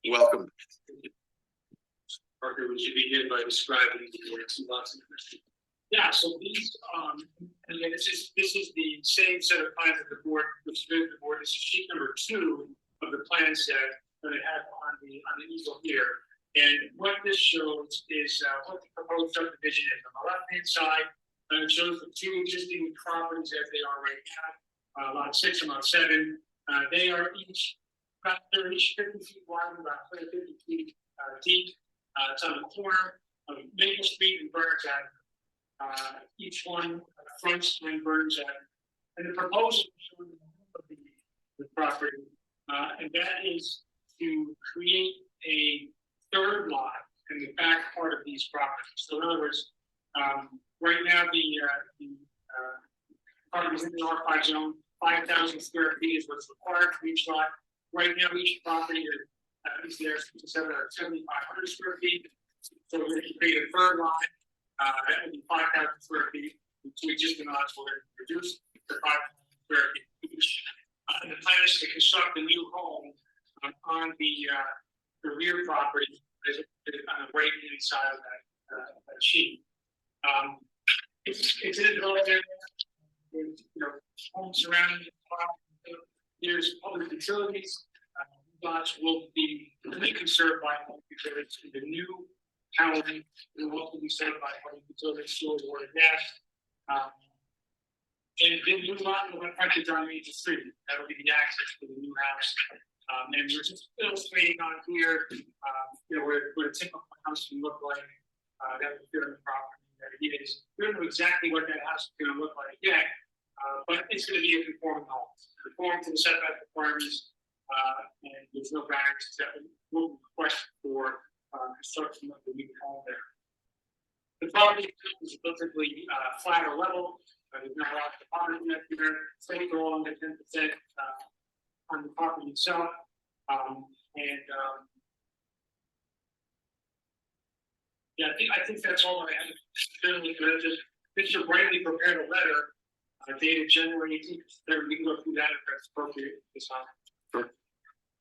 Welcome. Parker, would you begin by describing the lots of questions? Yeah, so these, and again, this is the same set of plans that the board, which the board, this is sheet number 2 of the plan set that I have on the easel here. And what this shows is what the proposed subdivision is on the left-hand side. And it shows the 2 existing properties as they are right now, lot 6 and lot 7. They are each about 50 feet wide, and about 50 feet deep. It's on the corner of Maple Street and Bernardsville. Each one fronts and Bernardsville. And the proposal of the property, and that is to create a third lot in the back part of these properties. So in other words, right now the properties in the R5 zone, 5,000 square feet is what's required for each lot. Right now, each property is there 7,500 square feet. So we're going to create a third lot that would be 5,000 square feet. So existing lots will reduce to 5,000 square feet each. And the plan is to construct a new home on the rear property on the right hand side of that sheet. It's in a development with homes surrounding the property. There's public utilities. Lots will be completely conserved by public utilities. The new housing will also be served by public utilities, sewer, water, gas. And then new lot will have frontage on Major Street. That'll be the access to the new house. And we're just illustrating on here, what a typical house can look like. That would fit on the property that it is. We don't know exactly what that house is going to look like yet, but it's going to be a conforming home. Conform to the setback requirements, and there's no variance that will be requested for construction of the new home there. The property is relatively flat or level. There's not a lot of topography up here. Staying along the 10% on the property itself, yeah, I think that's all I have. Certainly, Mr. Brady prepared a letter dated January 18th. We can go through that if that's appropriate this time. Sure.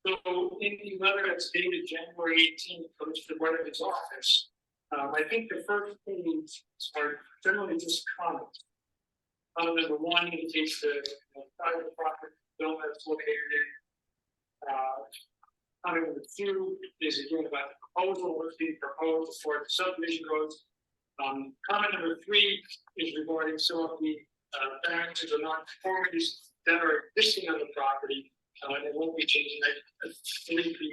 So in the letter that's dated January 18th from Mr. Brady's office, I think the first things are generally just comments. Number 1 indicates the side of the property building that's located in. Comment number 2 is again about the proposal, what's being proposed as far as the subdivision goes. Comment number 3 is regarding some of the variances or non-conformities that are existing on the property. It won't be changing, I believe the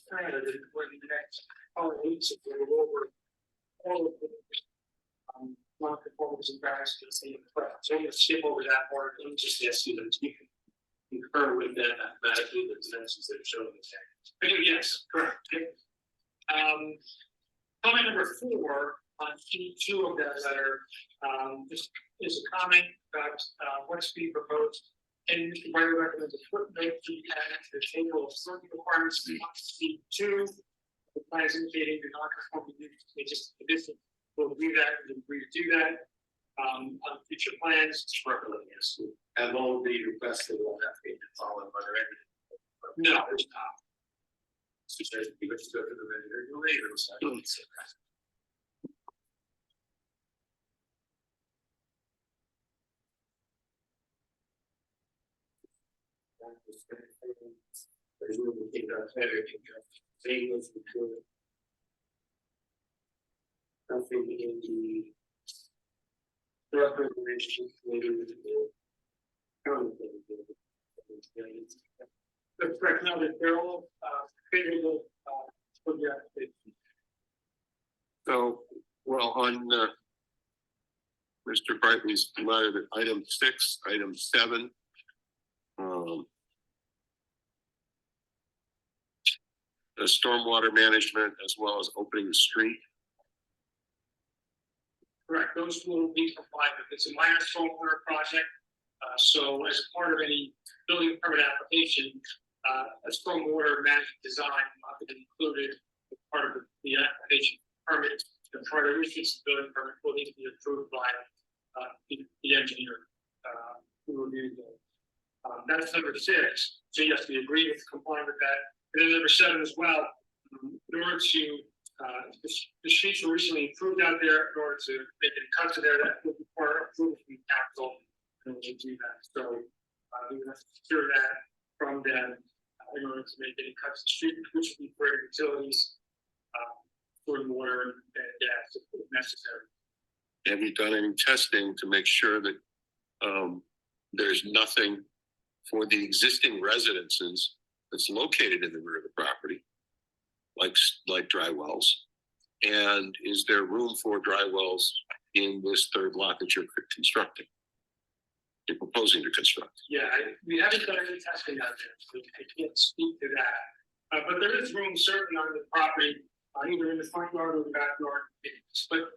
plan of the next, weeks, we'll go over all of the non-conformities and variances to the same, so I'm gonna skip over that part, and just ask you that you can concur with that mathematically, the dimensions that are shown in the text. Yes, correct. Yep. Comment number 4 on T2 of that letter, just is a comment about what's being proposed. And Mr. Meyer recommends a footnote to be added to the table of certain requirements in T2. The plans indicating the non-conforming use, they just, addition, will do that, and agree to do that. On future plans, yes. And all the requested on that page, followed by the record. No, there's not. So you let's go to the regular later. Nothing in the. Recommendation later with the. That's correct, now that they're all, favorable, for the application. So, well, on, Mr. Brightly's letter, item 6, item 7. The stormwater management as well as opening the street. Correct, those will be compliant with, it's a minor stormwater project. So as part of any building permit application, a stormwater management design will be included as part of the application permit. The prior issuance building permit will need to be approved by the engineer who reviewed it. That's number 6. So yes, we agree with complying with that. And then number 7 as well, in order to the streets were recently improved out there. In order to make any cuts to there, that would require approval from the council, and we'll do that. So we have to secure that from them in order to make any cuts to the street, which would be for utilities, for water and gas if necessary. Have you done any testing to make sure that there's nothing for the existing residences that's located in the rear of the property, like dry wells? And is there room for dry wells in this third lot that you're constructing? You're proposing to construct? Yeah, we haven't done any testing out there, so I can't speak to that. But there is room certainly on the property, either in the front yard or the backyard, split.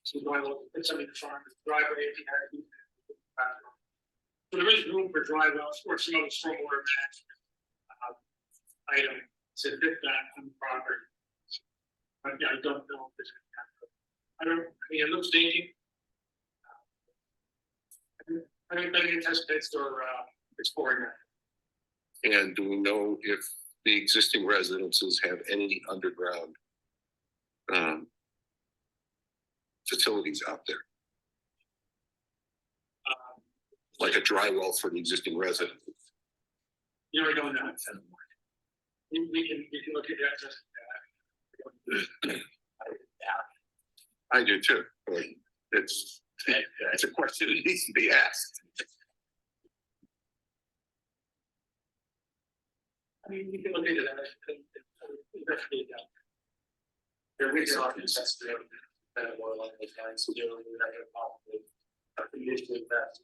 So put some in the front of the driveway if you have to. So there is room for dry wells or some other stormwater management item to fit that on the property. But yeah, I don't know if there's any. It looks staging. I haven't done any test pits or exploring that. And do we know if the existing residences have any underground facilities out there? Like a dry well for the existing residences? You know, I don't know. We can look at that. I do too, but it's a question that needs to be asked. We can look into that. Investigate that. There is often test that more like the kinds of doing that are possibly condition that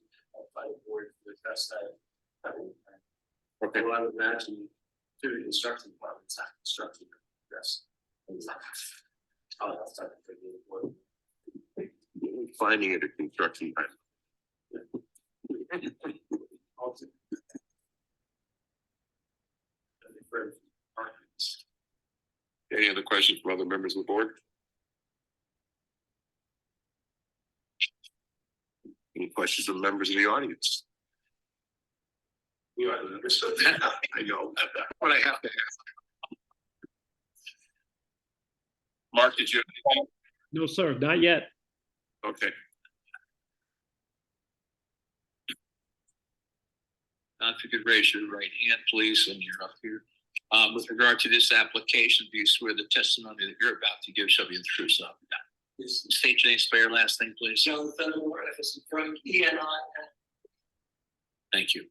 by the board to address that. Okay. Well, I would imagine through the construction departments, not construction, yes. Oh, that's not for the board. Finding it a construction. Any other questions from other members of the board? Any questions from members of the audience? You are the understood. I know, but I have to ask. Mark, did you? No, sir, not yet. Okay. If you could raise your right hand, please, and you're up here. With regard to this application, do you swear the testimony that you're about to give shall be the truth? So, state your name, spell your last name, please. John Fenimore, FS from ENI. Thank you.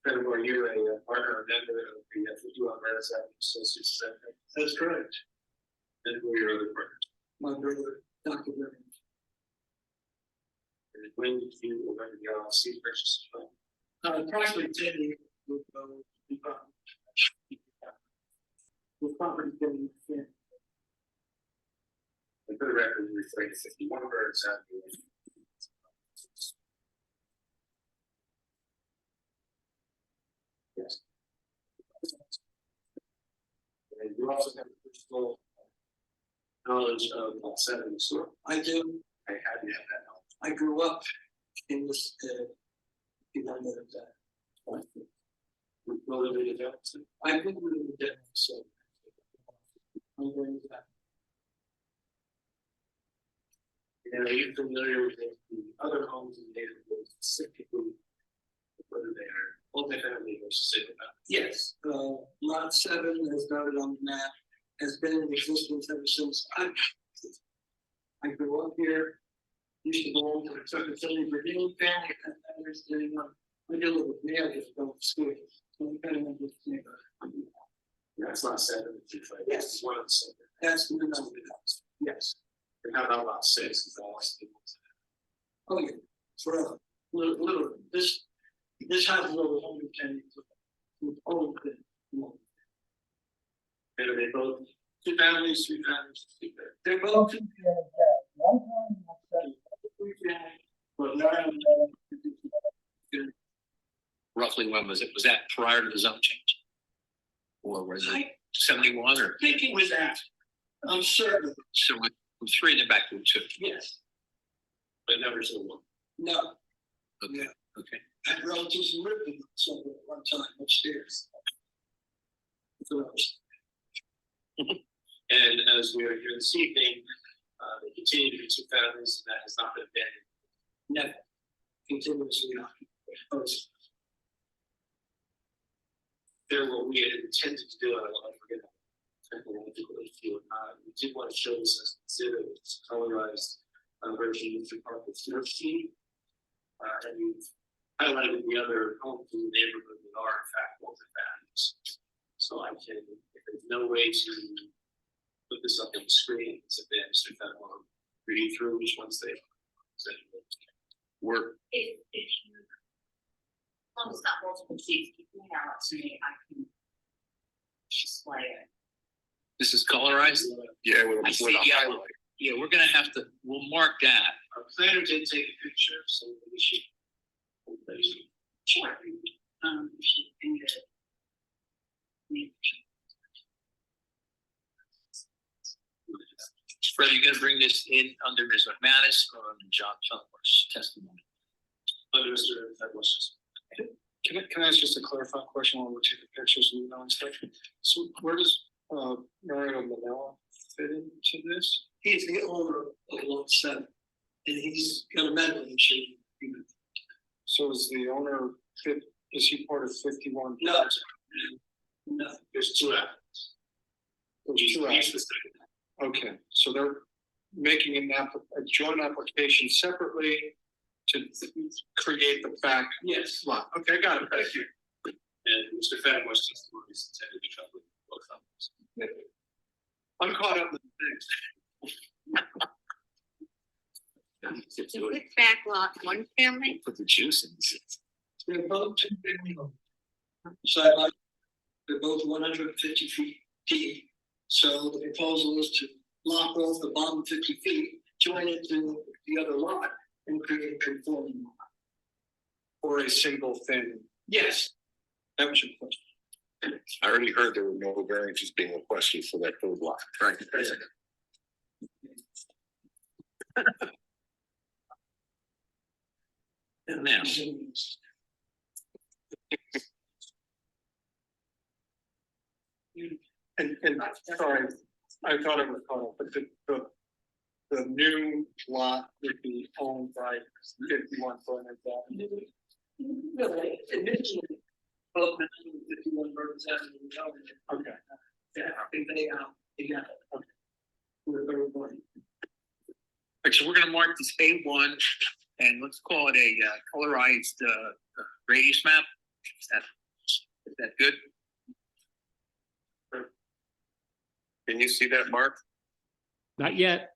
Furthermore, you're a partner or member of the 51 Bernards Avenue Associates. That's correct. And who are your other partners? My brother, Dr. Brook. And when did you or when did the LLC purchase the phone? Approximately 10 years with property getting in. And for the record, we refer to 51 Bernards Avenue. Yes. And you also have personal knowledge of Lot 7 in the store. I do. I had to have that knowledge. I grew up in this, relatively advanced. I think we were dead, so. I'm going with that. And are you familiar with the other homes in the neighborhood, specifically whether they are multifamily versus single family? Yes, lot 7, as noted on the map, has been in existence ever since I grew up here. Used to go to the Second City Virginia family, and there's the I deal with mail just going to school. So we kind of know this neighborhood. That's lot 7. Yes, one of the 7. That's the number of the house. Yes. And how about lot 6? Is all oh yeah, forever. Little. This house is over 110 years old. Old. And are they both 2 families, 3 families? They're both 2 families. One time, one 3 families, but now. Roughly when was it? Was that prior to the zone change? Or was it 71 or? I think it was after. I'm certain. So with 3 and then back to 2. Yes. But never so one. No. Okay. Yeah. Okay. I had relatives who lived in somewhere at one time upstairs. And as we are here this evening, they continue to be 2 families, and that has not been abandoned. Never. Continuously occupied. There, what we had intended to do, I forget. We did want to show this as considered colorized version of the park with 14. And we've highlighted the other homes in the neighborhood that are in fact multi-families. So I can, if there's no way to put this up on the screen, it's advanced if I want to read through which ones they were. If you, as long as it's not multiple sheets, you can have it to me, I can display it. This is colorized? Yeah, I see, yeah. Yeah, we're gonna have to, we'll mark that. Our planner did take a picture, so we should. Sure. If you can get it. Fred, you gonna bring this in under Ms. McManus or under John Feldmark's testimony? Under Mr. Douglas. Can I ask just a clarifying question while we're taking pictures and email and stuff? So where does Mario Manella fit into this? He's the owner of lot 7, and he's got a medical issue. So is the owner is he part of 51? No. No. There's 2 applicants. There's 2 applicants. Okay, so they're making a joint application separately to create the back. Yes. Lot. Okay, got it. Thank you. And Mr. Fenwick's testimony is intended to cover both companies. I'm caught up with Is this back lot 1 family? Put the juice in this. They're both 2 family homes. Side, they're both 150 feet deep. So the proposal is to lock off the bottom 50 feet, join it to the other lot, and create a conforming lot. or a single family. Yes. That was your question. I already heard there were no variances being requested for that third lot. Right. Now, And sorry, I thought it was called, but the new lot would be owned by 51 Bernards Avenue. Really, initially, both 51 Bernards Avenue. Okay. Yeah, I think they got it. Okay. We're very important. so we're gonna mark this A1 and let's call it a colorized radius map. Is that good? Can you see that, Mark? Not yet.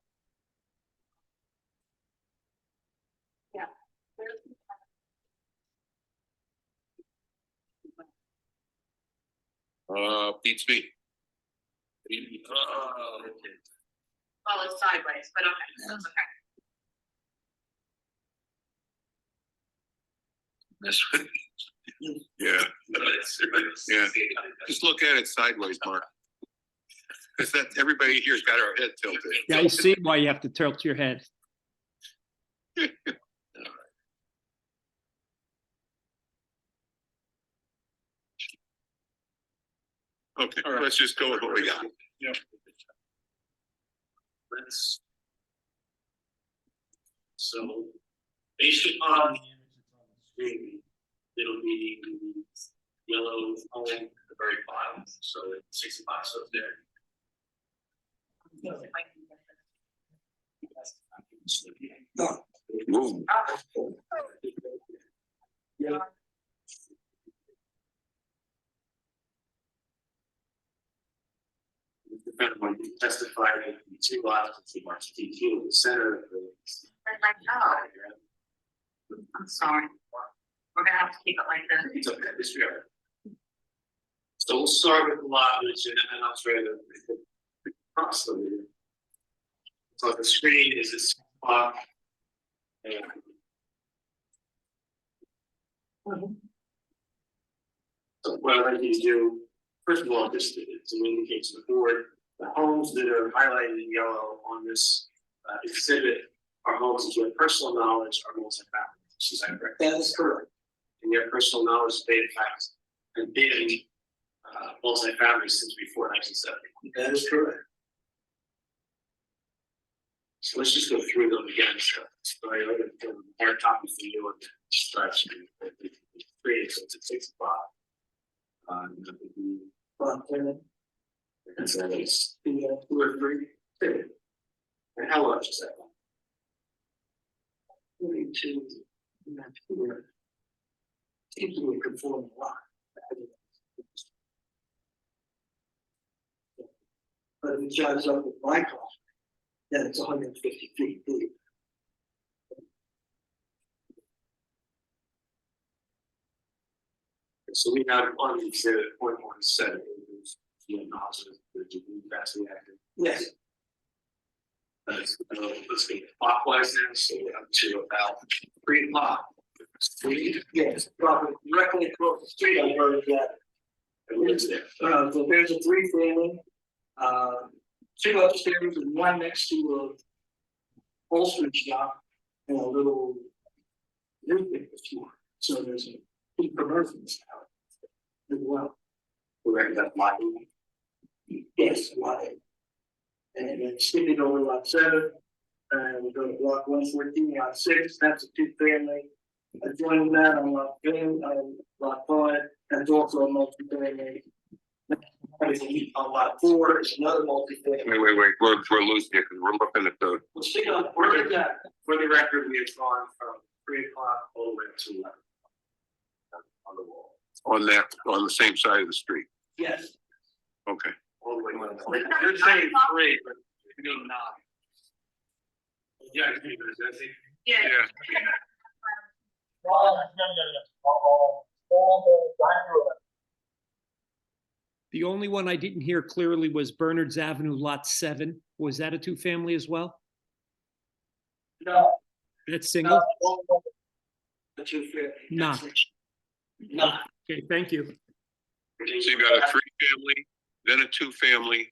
Beats me. Well, it's sideways, but okay, okay. That's Yeah, yeah. Just look at it sideways, Mark. Because that, everybody here's got our head tilted. Yeah, I see why you have to tilt your head. Okay, let's just go with what we got. Let's. So, based upon the image that's on the screen, it'll be yellow home at the very bottom, so it's 6 spots up there. Move. The defendant when he testified that the 2 lots, the marks TQ in the center of the. I'm sorry. We're gonna have to keep it like this. It's okay, it's fair. So we'll start with the lot, which and then I'll try to cross them. So the screen is this spot. And so what I'd like you to do, first of all, just to indicate to the board, the homes that are highlighted in yellow on this exhibit are homes that you have personal knowledge are multi-family. Is that correct? That is correct. And your personal knowledge, they in fact have been multi-family since before 1970. That is correct. So let's just go through them again. So I hard copy for you on the stripes. Three, so it's at 6 o'clock. And so it's 2 or 3. And how large is that one? 22. Seems to be conforming a lot. But if it shows up with my cost, then it's 150 feet deep. So we have on the exhibit 0.17, that's the active. Yes. Let's go clockwise now, so we're up to about 3 o'clock. Yes, probably directly across the street, I heard that. So there's a 3-family, 2 upstairs and 1 next to a upholstery shop and a little newspaper store. So there's a 2 commercials now as well. Correct, that lot. Yes, lot 8. And then skipping over lot 7, and we go to block 114, lot 6, that's a 2-family. Adjoining that on lot 5, that's also a multi-family. On lot 4 is another multi-family. Wait, we're losing it because we're looking at the. We'll stick on, where is that? For the record, we have gone from 3 o'clock all the way to 11. On the wall. On the same side of the street. Yes. Okay. All the way to 11. You're saying 3, but you mean 9. Yeah, I think that's it. Yeah. The only one I didn't hear clearly was Bernards Avenue, lot 7. Was that a 2-family as well? No. That's single? The 2-family. No. No. Okay, thank you. So you got a 3-family, then a 2-family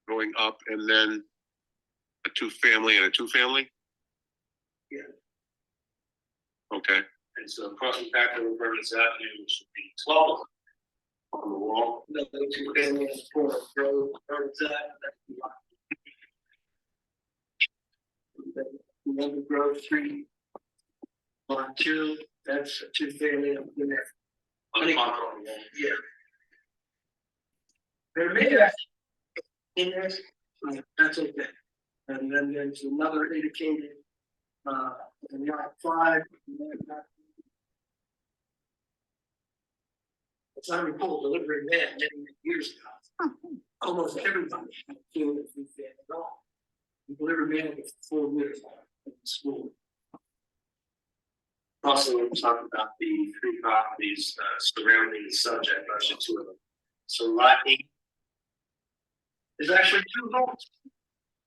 going up, and then a 2-family and a 2-family? Yeah. Okay. And so crossing back over Bernards Avenue, which would be 12 on the wall. No, the 2-family is 4 road, Bernards Avenue. Another Grove Street. Lot 2, that's a 2-family up in there. On the wall. Yeah. There may have in there, that's okay. And then there's another indicated in lot 5. as I recall, delivering that many years ago. Almost everybody had to do it with that at all. We delivered mail for 4 years at the school. Also, we'll talk about the three properties surrounding the subject, actually two of them. So lot 8, There's actually 2 homes.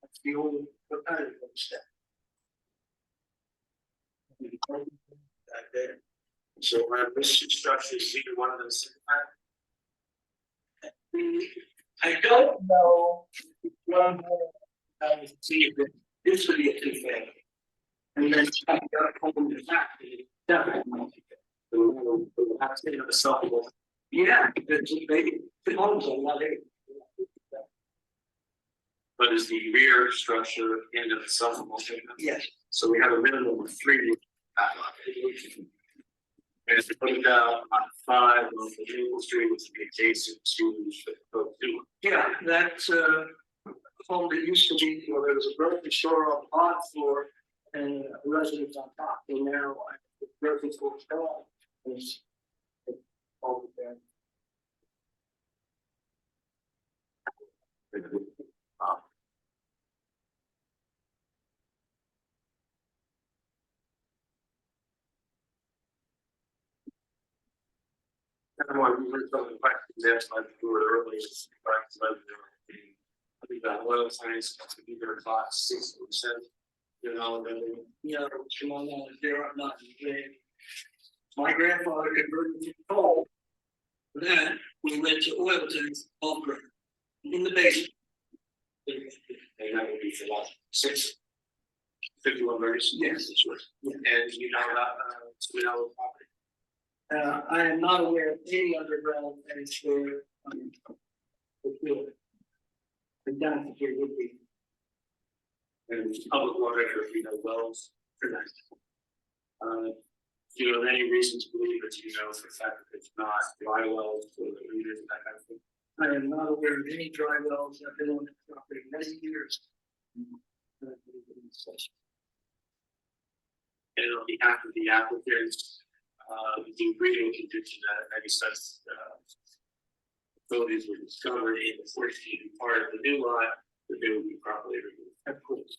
That's the old, what kind of step? Back there. so this structure is either one of them single family? I don't know. One more, I see that this would be a 2-family. And then I got a home in the back. Definitely. That's in the supplemental. Yeah, it's the homes are not there. But is the rear structure into the supplemental statement? Yes. So we have a minimum of 3 back lot. And if you put it down on 5 on the Maple Street, which would be adjacent to the 2. Yeah, that's a home that used to be, well, there was a grocery store on the bottom floor and a residence on top. And now the grocery store is over there. I want to read some of the questions asked by the board earlier. I think that oil science has to be their class 6%. You know, then You know, Shimon, there are not. My grandfather converted to coal. Then we went to oil tanks, all ground, in the basement. and that would be for lot 6. 51 various. Yes. And you know about property. I am not aware of any underground tanks where, the field. I don't think it would be. And public water, if you know wells for that. Do you have any reason to believe that you know for a fact that it's not dry wells or the leaders and that kind of thing? I am not aware of any dry wells that have been on the property many years. And on behalf of the applicants, the agreeing condition that any such facilities were discovered in the 14th part of the new lot, that they would be properly removed. Of course.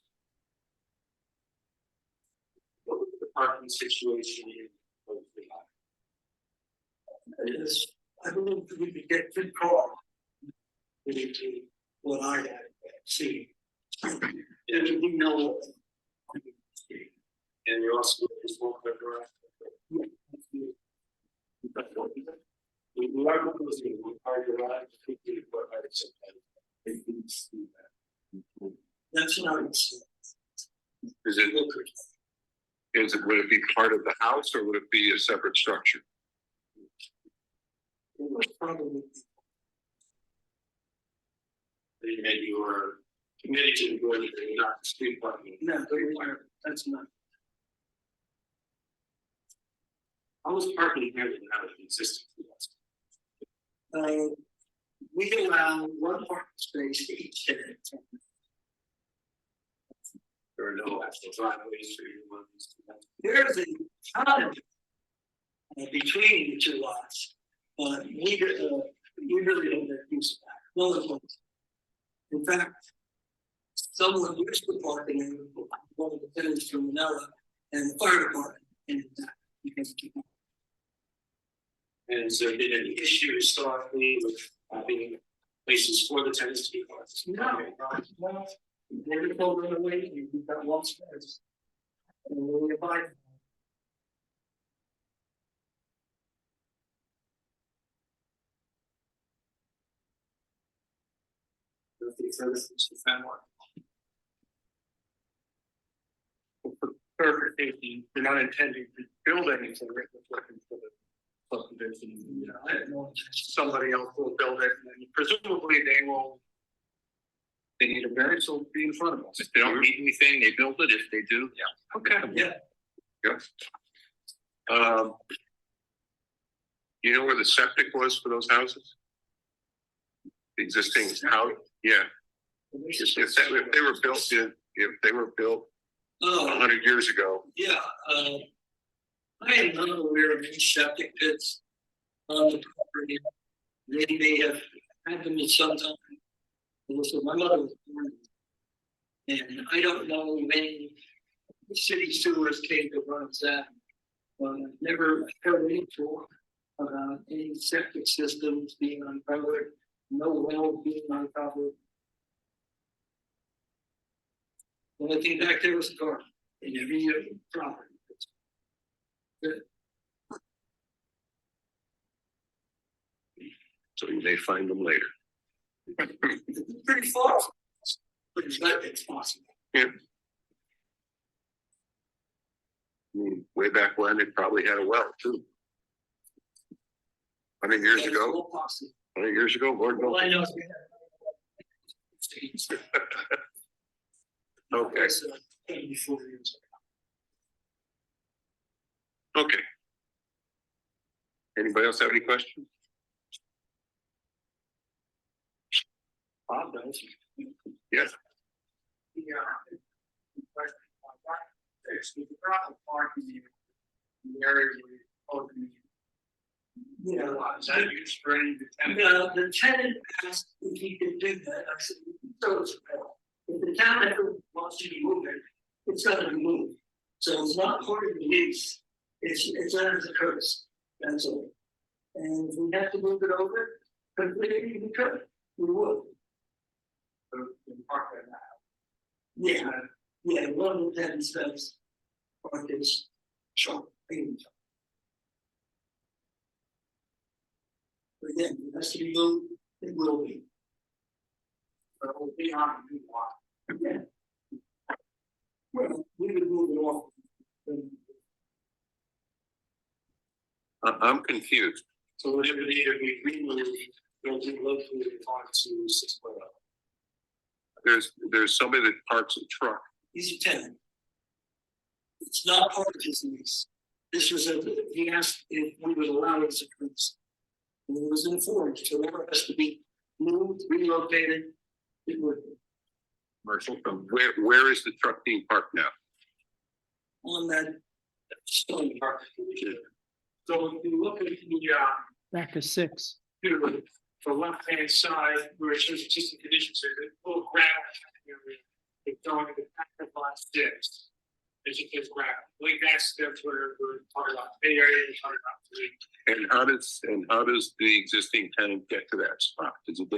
What was the parking situation in both the lot? It is, I believe we could get good call. Into what I had seen. And we know. And you also just walk the garage. We are proposing one car garage, 50 foot by the same height. That's nice. Is it, would it be part of the house or would it be a separate structure? It was probably. Maybe you were committed to the board, that you're not street parking. No, that's not. How was parking here that now is existing? We allow one parking space to each tenant. There are no actual driveways for anyone. There is a ton between the 2 lots, but we really don't make use of that. No one wants. In fact, someone used to park in one of the tenants from Manila and the fire department in that because. And has there been any issue historically with having places for the tenants to be parked? No, they told them away, you've got one space. And we abide. Clarification, you're not intending to build anything written for the subdivision. Yeah, I have no. Somebody else will build it, and presumably they need a variance, so it'll be in front of us. If they don't need anything, they build it. If they do, yeah. Okay. Yeah. You know where the septic was for those houses? The existing house, yeah. If they were built if they were built Oh, 100 years ago, yeah, I am not aware of any septic pits on the property. property. They may have had them at some time. And so my mother was born. And I don't know when the city sewers came to run that. Never heard any talk about any septic systems being uncovered, no wells being uncovered. The only thing back there was a garden in every property. Good. So you may find them later. It's pretty far, but it's possible. Yeah. I mean, way back when, it probably had a well too. 100 years It's ago, all possible. 100 years ago, Lord knows. All I know is Okay, 84 years okay. Anybody else have any questions? Bob does. Yes. Yeah. There's the proper parking in the area where you're opening. Yeah, is that used for any of the tenants? No, the tenant asked if he could do that. I said, so it's, if the town ever wants you to move it, it's gonna be moved. So it's not part of the lease. It's not as a courtesy. That's all. And if we have to move it over, completely, we could, we would. Park right now. Yeah, one of the tenants does. Park is short. But again, it has to be moved, it will be. But it will be on the new lot. Again. Well, we would move it off. I'm confused. So whatever the year we remove, they'll be located onto 6.0. There's somebody that parks a truck. He's a tenant. It's not part of his lease. This was he asked if we would allow it as a courtesy. And he was informed, so whatever has to be moved, relocated, it would be. Commercial from where is the truck being parked now? On that stone park. So if you look at the Back to 6. to the left hand side where it shows existing conditions, there's a little gravel area. It's going to the back of lot 6. There's just gravel. Like that's where we're talking about the area, we're talking about 3. And how does the existing tenant get to that spot? Does it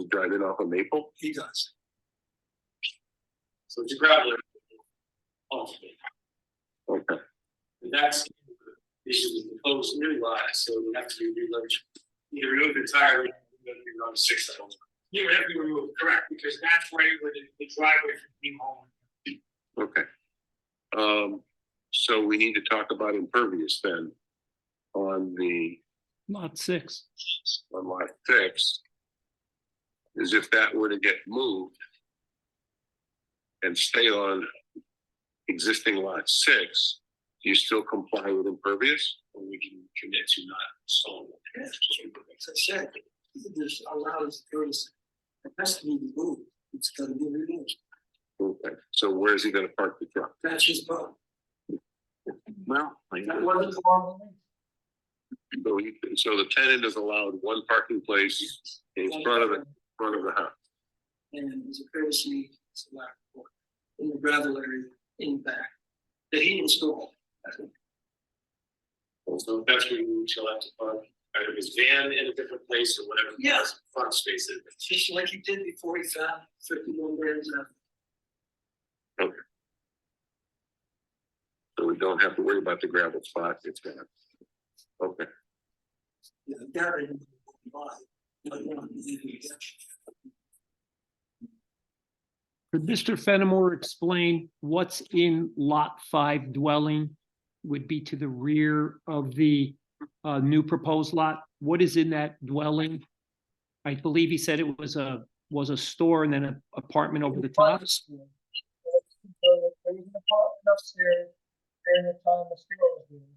drive in off of Maple? He does. So it's a gravel. Okay. And that's the issue with the proposed new lot, so we have to be relocated. You remove entirely, then you're on 6 levels. You would have to remove, correct, because that's right where the driveway from being home. Okay. So we need to talk about impervious then on Lot 6. lot 6. Is if that were to get moved and stay on existing lot 6, do you still comply with impervious? Or we can commit to not installing it. As I said, this allows courtesy. It has to be removed. It's gonna be removed. Okay. So where is he going to park the truck? That's his problem. Well, That wasn't for so the tenant is allowed one parking place in front of the house. And as a courtesy, it's allowed for in the gravel area in back that he installed. So that's where you shall have to park either his van in a different place or whatever. Yes. Front space is. Just like he did before he found 51 grams of. So we don't have to worry about the gravel spot. It's gonna. Okay. Doubt it. But no, Could Mr. Fenimore explain what's in Lot 5 dwelling would be to the rear of the new proposed lot? What is in that dwelling? I believe he said it was a store and then an apartment over the top. There was an apartment upstairs during the time the store was there.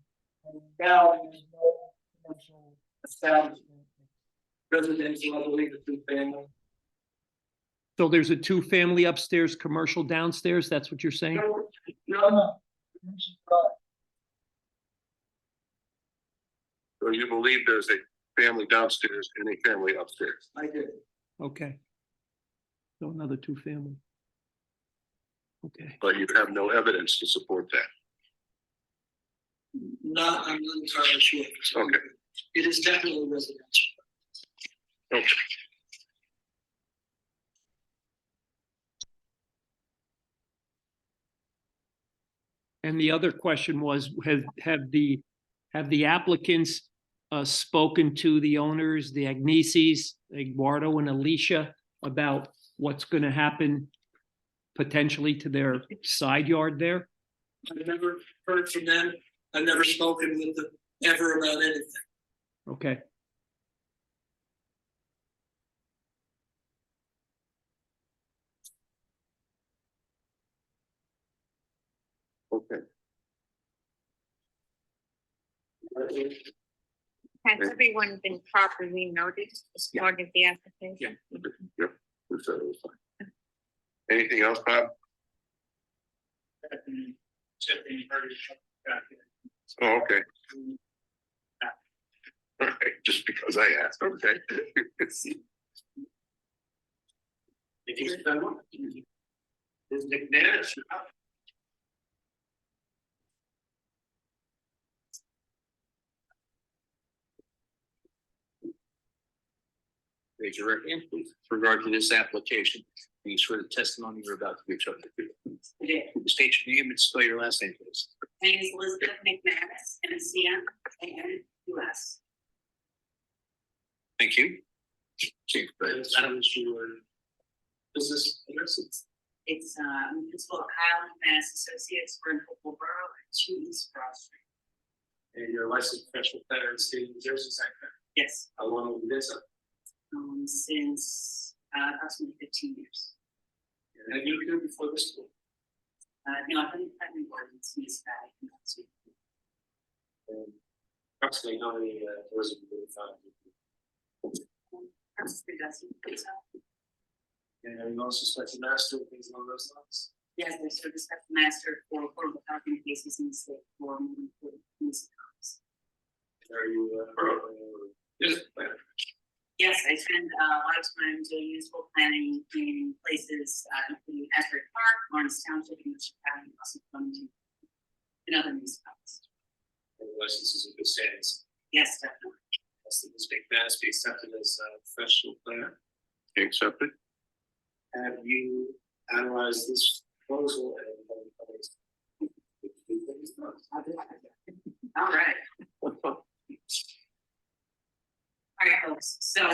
And now there's no commercial establishment. residential, I believe, a two-family. So there's a 2-family upstairs, commercial downstairs, that's what you're saying? No, So you believe there's a family downstairs and a family upstairs. I did. Okay. So another two family. Okay. But you have no evidence to support that. I'm not entirely sure. Okay. It is definitely residential. Okay. And the other question was, have the applicants spoken to the owners, the Agneses, Eduardo and Alicia, about what's going to happen potentially to their side yard there? I've never heard from them. I've never spoken with them ever about anything. Okay. Okay. Has everyone been properly noticed as part of the application? Yep. We said it was fine. Anything else, Bob? Oh, okay. All right, just because I asked, okay. Is McManus? Raise your right hand, please. With regard to this application, can you swear the testimony you're about to give subject to? State your name and spell your last name, please. My name is Elizabeth McManus, MCM, Thank you. Chief, I don't sure. Business address. It's municipal Kyle McManus Associates, we're in Hopewell Borough at 2 East Broad Street. And you're a licensed professional planner in the state of New Jersey, is that correct? Yes, How long have you been so? since approximately 15 years. And have you been here before this school? No, I've been ordinance municipality. And approximately how many doors have you been found? Approximately 3 dozen, please. And are you also special master and things along those lines? Yes, I serve as special master for affordable housing cases in the state for municipalities. And are you business planner? Yes, I spend a lot of time doing municipal planning in places, including Asbury Park, Lawrence Township, and Chicago, also Flemington, and other municipalities. And the licenses in good standings. Yes, definitely. Yes, this McManus be accepted as a professional planner. Accepted? Have you analyzed this proposal and All right. All right, folks, so,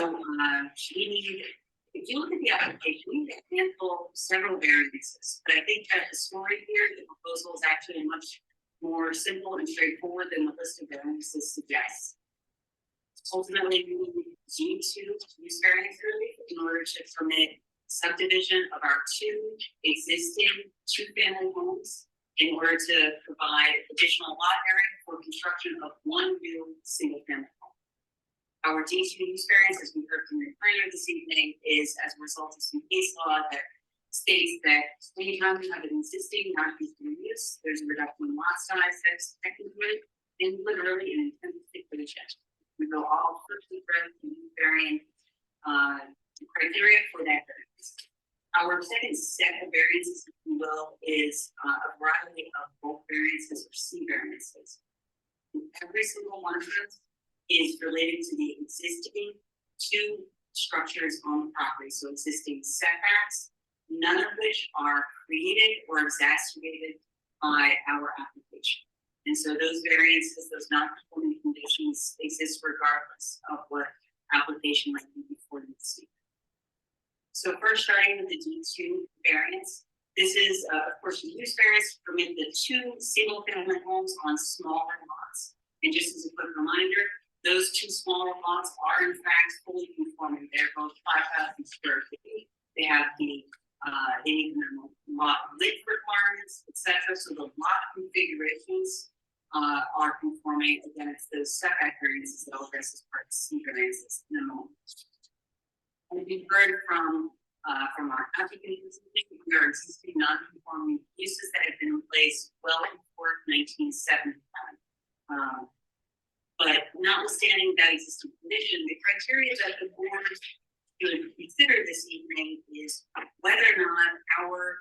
we need, if you look at the application, we need a handful, several variances, but I think that the story here, the proposal is actually much more simple and straightforward than the list of variances suggests. Ultimately, we need G2 use variance relief in order to permit subdivision of our 2 existing 2-family homes in order to provide additional lot area for construction of 1 new single-family home. Our D2 use variance, as we heard from the planner this evening, is as a result of some case law that states that anytime you have an existing non-conforming use, there's a reduction in lot size that's technically and literally an intended stipulation. We go all first and variant criteria for that variance. Our second set of variances, if you will, is a variety of bulk variances or C variances. Every single one of them is related to the existing 2 structures on the property, so existing setbacks, none of which are created or exacerbated by our application. And so those variances, those non-conforming conditions exist regardless of what application might be before you see. So first, starting with the D2 variance, this is, of course, the use variance to permit the 2 single-family homes on smaller lots. And just as a quick reminder, those 2 smaller lots are in fact fully conforming. They're both 5,000 square feet. They have the they need minimum lot width requirements, etc. So the lot configurations are conforming. Again, it's those setback variances that I'll address as part of C variances in a moment. And we've heard from our applicants, there are existing non-conforming uses that have been in place well before 1975. But notwithstanding that existing condition, the criteria that the board should consider this evening is whether or not our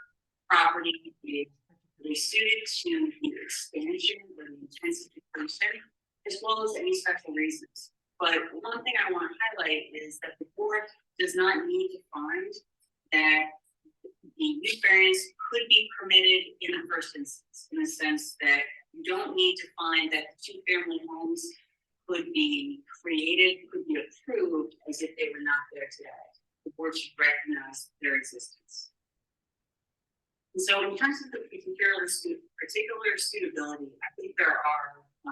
property is particularly suited to the expansion or the intensification, as well as any special reasons. But one thing I want to highlight is that the board does not need to find that the use variance could be permitted in the first instance, in the sense that you don't need to find that two-family homes could be created, could be approved as if they were not there today. The board should recognize their existence. And so in terms of the particular suitability, I think there are a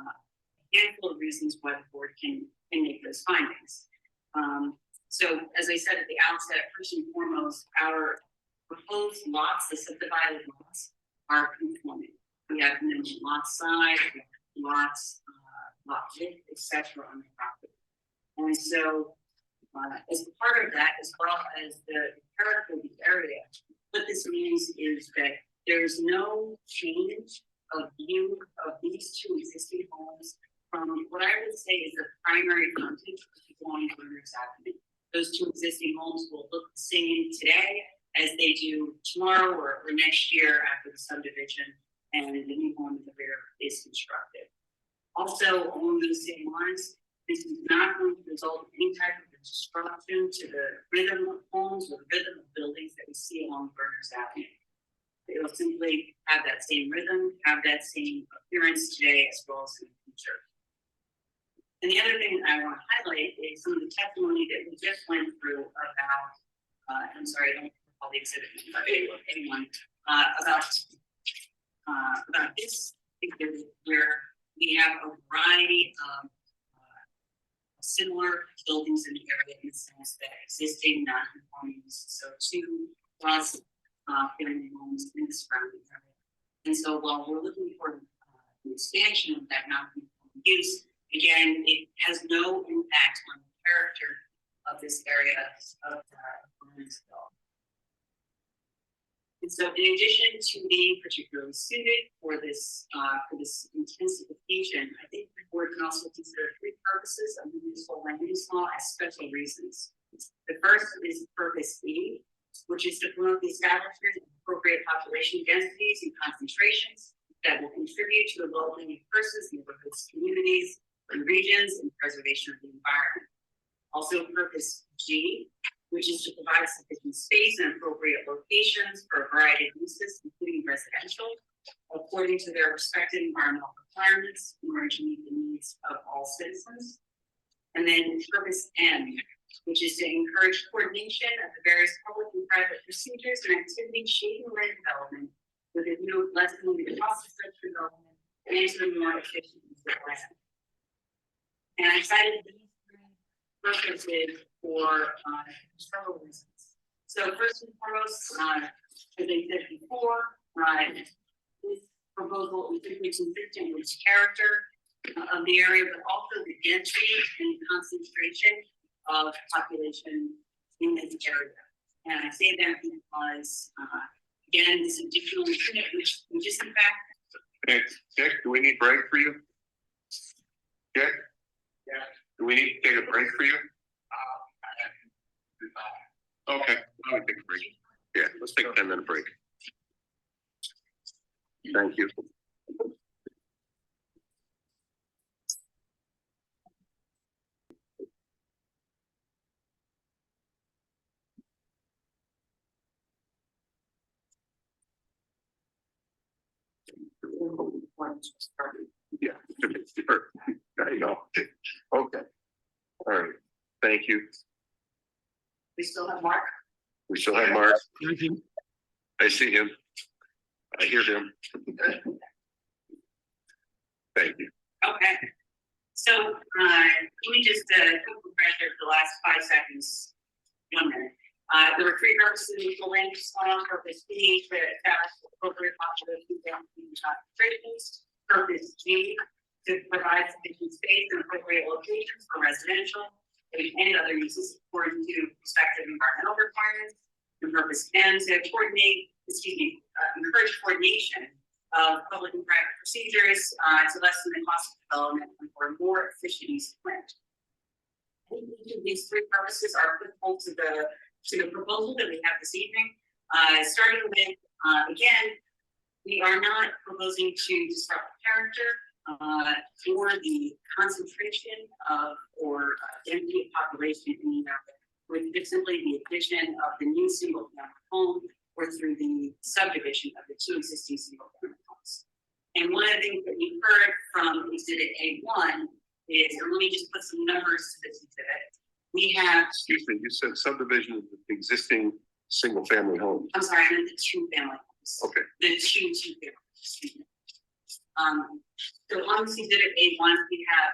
handful of reasons why the board can make those findings. So as I said at the outset, first and foremost, our proposed lots, the subdivided lots, are conforming. We have minimum lot size, lots, lot width, etc. on the property. And so as part of that, as well as the character of the area, what this means is that there's no change of view of these two existing homes from what I would say is the primary frontage along Bernards Avenue. Those two existing homes will look the same today as they do tomorrow or next year after the subdivision and the new home in the rear is constructed. Also, along those same lines, this is not going to result in any type of disruption to the rhythm of homes or the rhythm of buildings that we see along Bernards Avenue. It will simply have that same rhythm, have that same appearance today as well as in the future. And the other thing that I want to highlight is some of the testimony that we just went through about, I'm sorry, I don't recall the exhibit, but anyone, about this exhibit where we have a variety of similar buildings in the area in the sense that existing non-conforming uses, so 2+ family homes in the surrounding area. And so while we're looking for the expansion of that non-conforming use, again, it has no impact on the character of this area of Bernardsville. And so in addition to being particularly suited for this intensification, I think the board can also consider 3 purposes of the municipal land use law as special reasons. The first is purpose E, which is to promote the establishment of appropriate population densities and concentrations that will contribute to the well-being of persons, neighborhoods, communities, and regions, and preservation of the environment. Also, purpose G, which is to provide sufficient space and appropriate locations for a variety of uses, including residential, according to their respective environmental requirements in order to meet the needs of all citizens. And then purpose M, which is to encourage coordination of the various public and private procedures and activities shaping land development with a view of lessening the cost of such development and to the more efficient use of land. And I cited these 3 purposes for several reasons. So first and foremost, as I said before, this proposal is simply consistent with the character of the area, but also the density and concentration of population in this area. And I say that because, again, this additional unit, which is in fact. Hey, Dick, do we need break for you? Dick? Yeah. Do we need to take a break for you? Okay, I would take a break. Yeah, let's take a 10-minute break. Thank you. Yeah, sure. There you go. Okay. All right. Thank you. We still have Mark. We still have Mark. I see him. I hear him. Thank you. Okay. So let me just quickly measure the last 5 seconds. 1 minute. There were 3 purposes in the land use law. Purpose B, to establish appropriate population concentrations. Purpose G, to provide sufficient space and appropriate locations for residential and other uses according to respective environmental requirements. And purpose M, to encourage coordination of public and private procedures, to lessen the cost of development and for a more efficient use of land. Each of these three purposes are applicable to the proposal that we have this evening. Starting with, again, we are not proposing to disrupt character or the concentration of or density of population in the area with just simply the addition of the new single family home or through the subdivision of the two existing single family homes. And one of the things that we've heard from exhibit A1 is, and let me just put some numbers to this exhibit. We have, Excuse me, you said subdivision of the existing single family homes. I'm sorry, I meant the two family homes. Okay. The two family homes. So on this exhibit A1, we have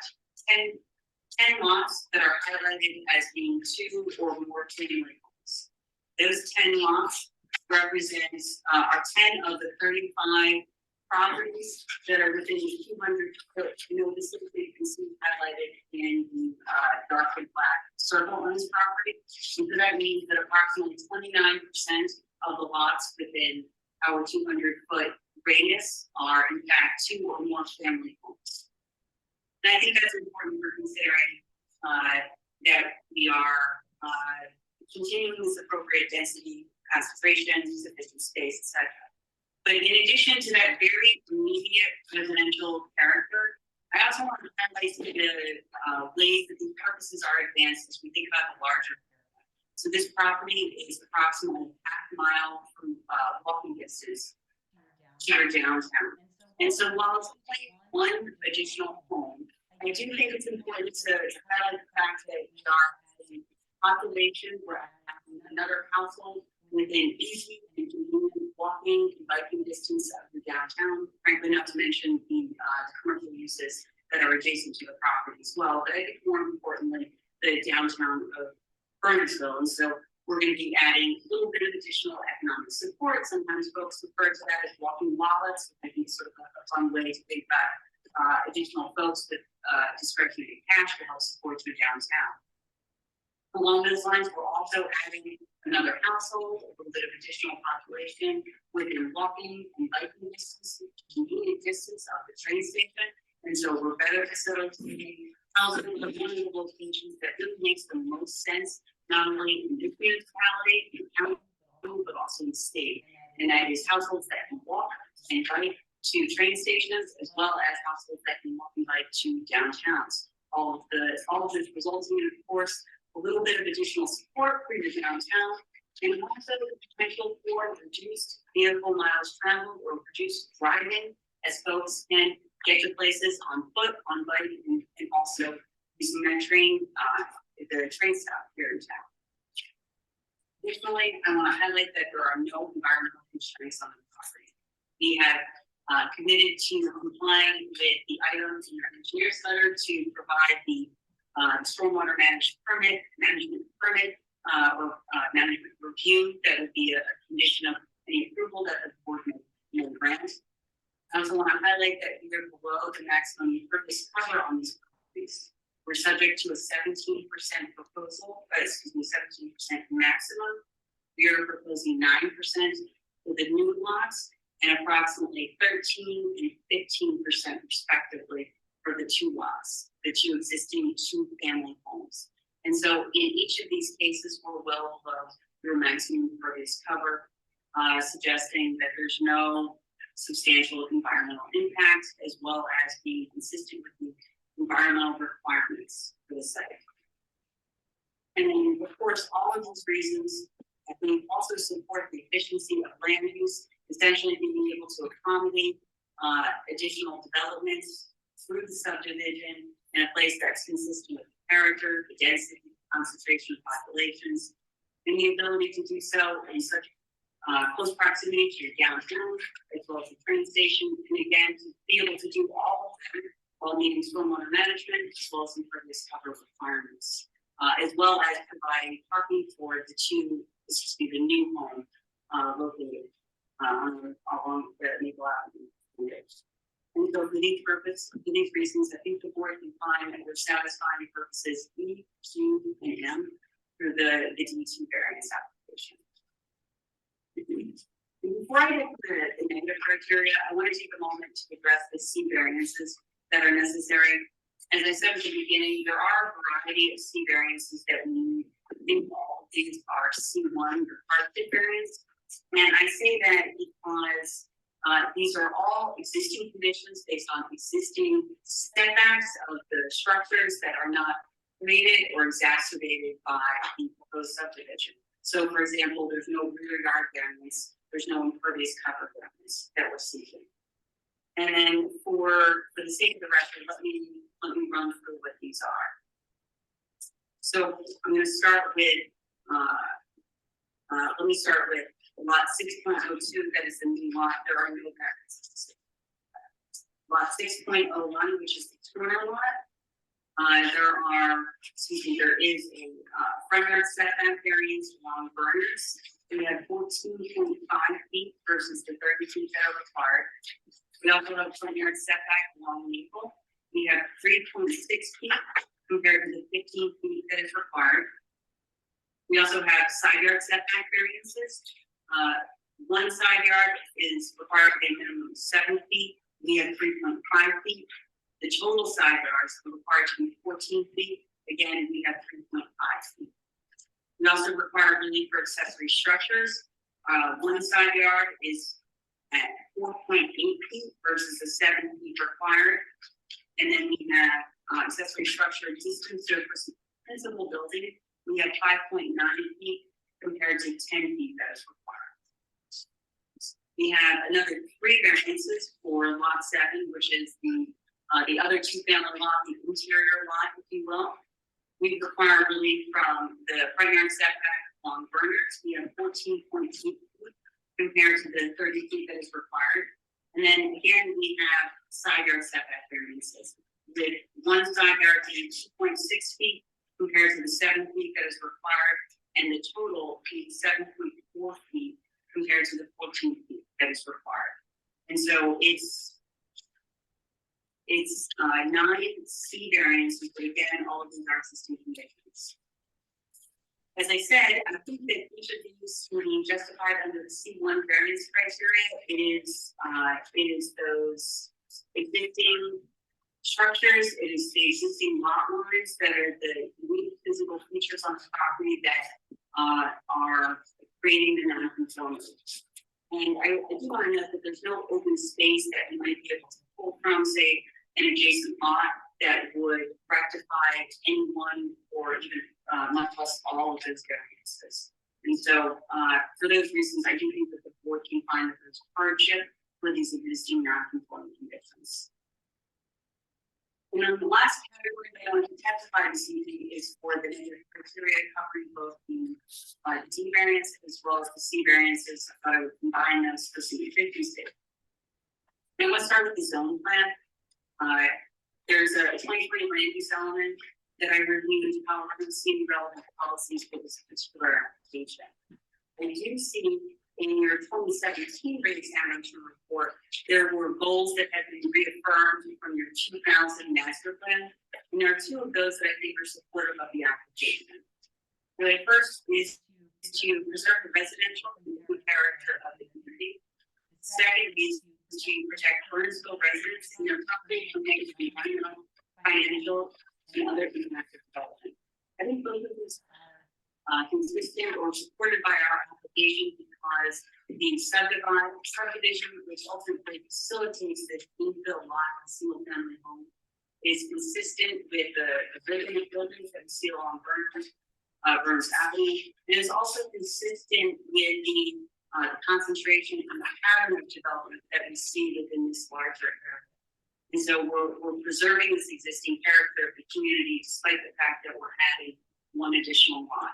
10 lots that are highlighted as being two or more family homes. Those 10 lots represents are 10 of the 35 properties that are within the 200 foot. This is what you can see highlighted in the dark and black circle on this property. And so that means that approximately 29% of the lots within our 200 foot radius are in fact two or more family homes. And I think that's important for considering that we are continuing this appropriate density, concentration, sufficient space, etc. But in addition to that very immediate residential character, I also want to highlight some of the ways that these purposes are advanced as we think about the larger area. So this property is approximately half a mile from walking distance here downtown. And so while it's only one additional home, I do think it's important to highlight the fact that we are having population, we're having another household within easy and convenient walking and biking distance of the downtown, frankly, not to mention the commercial uses that are adjacent to the property as well. But I think more importantly, the downtown of Bernardsville. And so we're going to be adding a little bit of additional economic support. Sometimes folks refer to that as walking wallets. I think it's sort of a fun way to think about additional folks with discretionary cash to help support your downtown. Along those lines, we're also adding another household, a little bit of additional population within walking and biking distance, convenient distance of the train station. And so we're better facilitating housing of one of the locations that really makes the most sense, not only in this municipality, in the county, but also in the state. And that is households that can walk and bike to train stations, as well as households that can walk and bike to downtowns. All of this resulting in, of course, a little bit of additional support for your downtown, and also the potential for reduced vehicle miles traveled or reduced driving, as folks can get to places on foot, on bike, and also using that train, the train stop here in town. Additionally, I want to highlight that there are no environmental constraints on the property. We have committed to complying with the items in your engineer's letter to provide the stormwater management permit or management review. That would be a condition of any approval that the board may grant. I also want to highlight that we are below the maximum impervious cover on these properties. We're subject to a 17% proposal, 17% maximum. We are proposing 9% for the new lots and approximately 13 and 15% respectively for the two lots, the two existing two-family homes. And so in each of these cases, we're well above your maximum impervious cover, suggesting that there's no substantial environmental impact, as well as being consistent with the environmental requirements for the site. And then, of course, all of these reasons, I think, also support the efficiency of land use, essentially being able to accommodate additional developments through the subdivision in a place that's consistent with the character, the density, concentration of populations, and the ability to do so in such close proximity to your downtown, as well as the train station, and again, to be able to do all of them while meeting stormwater management, as well as impervious cover requirements, as well as providing parking for the new home located along the Maple Avenue. And so for these reasons, I think the board can find that we're satisfying purposes E, Q, and M through the D2 variance application. Before before I get to the negative criteria, I want to take a moment to address the C variances that are necessary. As I said at the beginning, there are a variety of C variances that we think all these are C1 or hardship variance. And I say that because these are all existing conditions based on existing setbacks of the structures that are not created or exacerbated by the proposed subdivision. So, for example, there's no rear yard variance, there's no impervious cover variance that we're seeking. And then for the sake of the record, let me run through what these are. So I'm going to start with lot 6.02, that is the new lot. There are no variances. Lot 6.01, which is the corner lot. There is a front yard setback variance along Berners. We have 14.5 feet versus the 30 feet that are required. We also have front yard setback along Maple. We have 3.6 feet compared to the 15 feet that is required. We also have side yard setback variances. One side yard is required a minimum of 7 feet. We have 3.5 feet. The total side yards are required to be 14 feet. Again, we have 3.5 feet. We also require relief for accessory structures. One side yard is at 4.8 feet versus the 7 feet required. And then we have accessory structure distance to a principal building. We have 5.9 feet compared to 10 feet that is required. We have another 3 variances for lot 7, which is the other 2-family lot, the interior lot, if you will. We require relief from the front yard setback along Berners. We have 14.2 feet compared to the 30 feet that is required. And then again, we have side yard setback variances with one side yard being 2.6 feet compared to the 7 feet that is required, and the total being 7.4 feet compared to the 14 feet that is required. And so it's 9 C variances, but again, all of these are existing conditions. As I said, I think that each of these can be justified under the C1 variance criteria. It is those existing structures, it is the existing lot lines that are the unique physical features on the property that are creating the non-conformity. And I do want to note that there's no open space that you might be able to pull from, say, an adjacent lot that would rectify any one or even much less all of those variances. And so for those reasons, I do think that the board can find that there's hardship for these existing non-conforming conditions. And then the last category that I want to testify this evening is for the negative criteria covering both the D variance as well as the C variances. I thought I would combine those for C50 sake. And let's start with the zone plan. There's a 2020 land use element that I reviewed how to see relevant policies for this particular application. I do see in your 2017 re-examination report, there were goals that had been reaffirmed from your 2000 master plan. And there are 2 of those that I think are supportive of the application. The first is to preserve the residential and the character of the community. Second is to protect Bernardsville residents and their property from negative environmental, financial, and other impacts of development. I think both of these are consistent or supported by our application because the subdivision, which ultimately facilitates the infill lot of single-family home, is consistent with the resident buildings that we see along Berners Avenue. It is also consistent with the concentration and the pattern of development that we see within this larger area. And so we're preserving this existing character of the community despite the fact that we're adding one additional lot.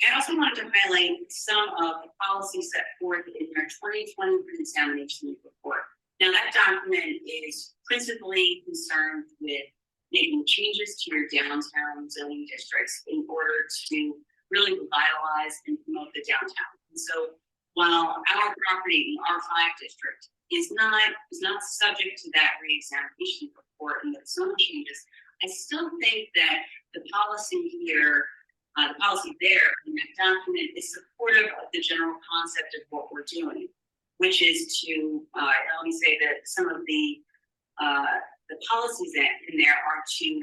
I also wanted to highlight some of the policies set forth in your 2020 re-examination report. Now that document is principally concerned with making changes to your downtown zoning districts in order to really revitalize and promote the downtown. And so while our property in the R5 district is not subject to that re-examination report and the zone changes, I still think that the policy here The policy there in that document is supportive of the general concept of what we're doing, which is to, let me say that some of the policies that in there are to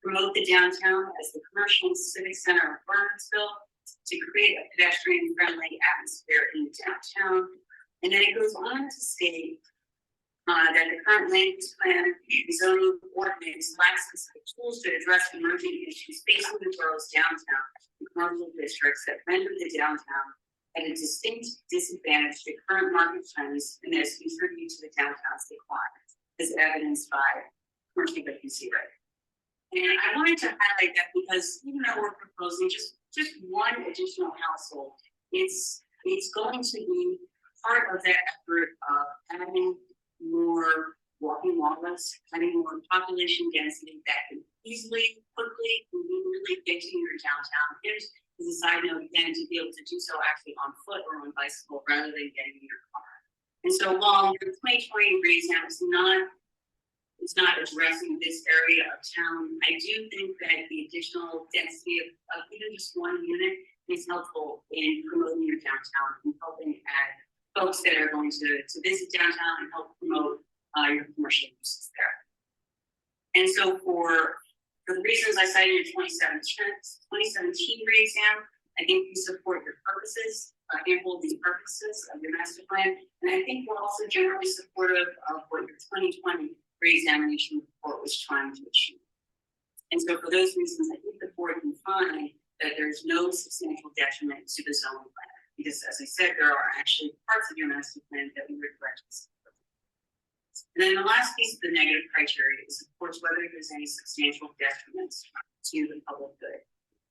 promote the downtown as the commercial and civic center of Bernardsville, to create a pedestrian-friendly atmosphere in downtown. And then it goes on to state that the current land use plan and zoning ordinance lacks specific tools to address emerging issues facing the borough's downtown and commercial districts that render the downtown at a distinct disadvantage to current market trends and as contribute to the downtown's decline, as evidenced by commercial vacancy rate. And I wanted to highlight that because even though we're proposing just one additional household, it's going to be part of that effort of having more walking wallets, having more population density that can easily, quickly, conveniently get to your downtown. Here's as a side note again, to be able to do so actually on foot or on bicycle rather than getting in your car. And so while the 2020 raise now is it's not addressing this area of town, I do think that the additional density of even just one unit is helpful in promoting your downtown and helping add folks that are going to visit downtown and help promote your commercial uses there. And so for the reasons I cited in 2017 re-exam, I think we support your purposes, ample of these purposes of your master plan. And I think we're also generally supportive of what your 2020 re-examination report was trying to achieve. And so for those reasons, I think the board can find that there's no substantial detriment to the zoning plan. Because as I said, there are actually parts of your master plan that we regret. And then the last piece of the negative criteria is, of course, whether there's any substantial detriment to the public good.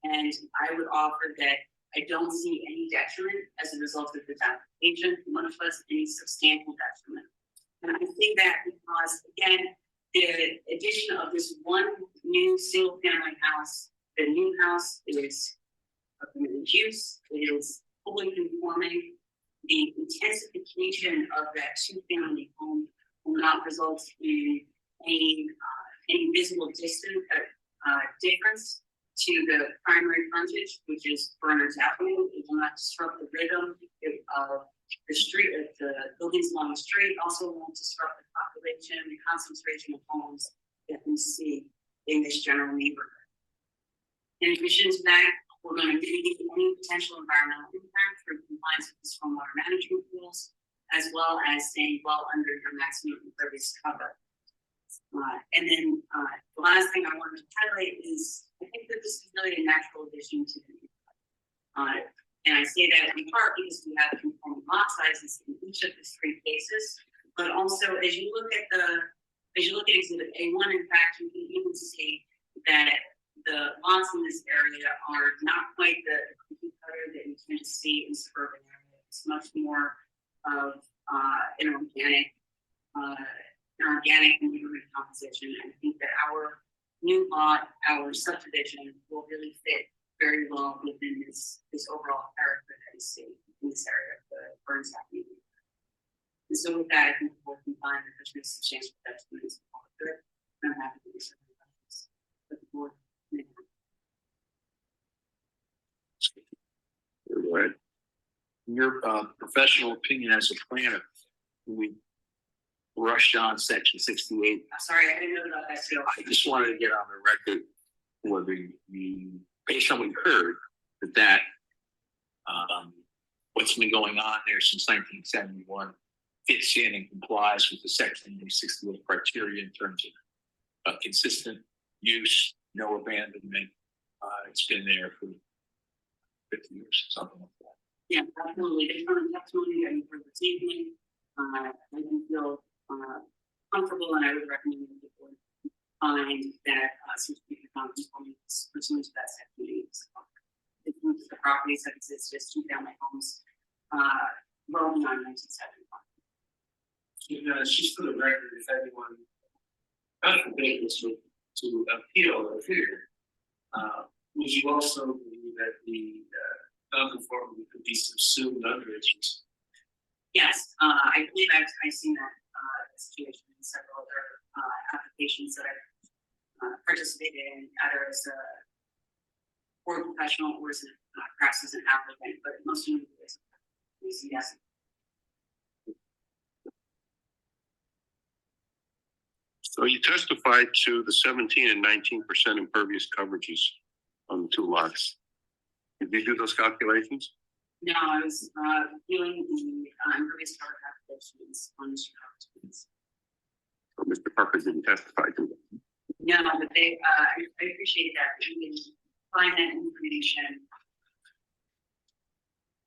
And I would offer that I don't see any detriment as a result of this application, much less any substantial detriment. And I think that because, again, the addition of this one new single-family house, the new house is a permitted use, it is fully conforming. The intensification of that two-family home will not result in any visible distance difference to the primary frontage, which is Bernards Avenue. It will not disrupt the rhythm of the street, the buildings along the street. Also won't disrupt the population and concentration of homes that we see in this general neighborhood. In addition to that, we're going to mitigate any potential environmental impact through compliance with the stormwater management rules, as well as staying well under your maximum impervious cover. And then the last thing I wanted to highlight is I think that this is really a natural addition to the neighborhood. And I say that in part because we have conforming lot sizes in each of the three cases, but also as you look at exhibit A1, in fact, you can even see that the lots in this area are not quite the cookie cutter that you tend to see in suburban areas. It's much more of an organic neighborhood composition. And I think that our new lot, our subdivision, will really fit very well within this overall character that you see in this area of the Burns Avenue. And so with that, I think we'll find that there's no substantial detriment to public good. I'm happy to do some questions with the board. Go ahead. In your professional opinion as a planner, we rushed on section 68. Sorry, I didn't know about that too. I just wanted to get on the record for the based on what we heard, that what's been going on there since 1971 fits in and complies with the section 68 criteria in terms of consistent use, no abandonment. It's been there for 50 years, something like that. Yeah, absolutely. There's no testimony that you heard this evening. I can feel comfortable, and I would recommend that the board find that since we have non-conformance pursuant to that section 8, it includes the properties that exist as two-family homes well beyond 1971. Just for the record, if anyone contemplates this to appeal or fear, would you also believe that the non-conformity could be subsumed under its use? Yes, I believe I've seen that situation in several other applications that I've participated in, either as a or professional or as perhaps as an applicant, but most of is yes. So you testified to the 17 and 19% impervious coverages on the two lots. Did you do those calculations? No, I was doing the impervious cover calculations on the streets. So Mr. Parker didn't testify to them. No, but they, I appreciate that. You can find that information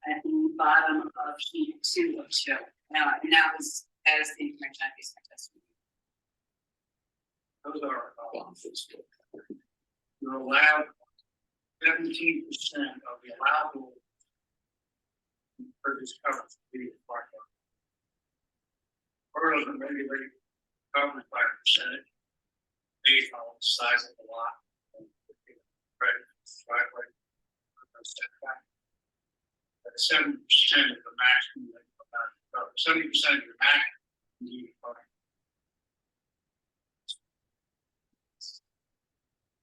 at the bottom of sheet 2 of 2. And that was, as the information I used my testimony. Those are, you're allowed 17% of the allowable impervious coverage to be required. Boroughs are regulated covered by percentage based on the size of the lot. Driveway. Setback. That 70% of the maximum, 70% of your maximum. You need to find.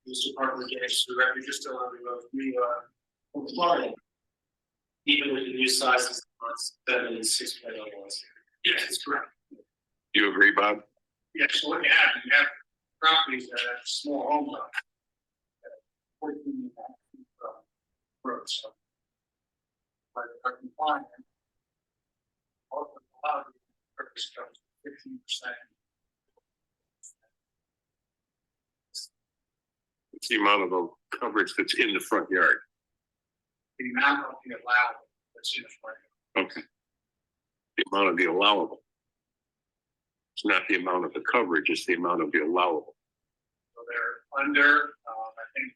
Mr. Parker gets the record just to let me know we are complying. Even with the new sizes, it's 7 and 6.0 ones. Yes, that's correct. Do you agree, Bob? Yeah, so what you have properties that have small home lot. 14 and a half feet from road, so. But are complying. Also allowed purpose comes 15%. It's the amount of coverage that's in the front yard. The amount of the allowable that's in the front. Okay. The amount of the allowable. It's not the amount of the coverage, it's the amount of the allowable. So they're under, I think.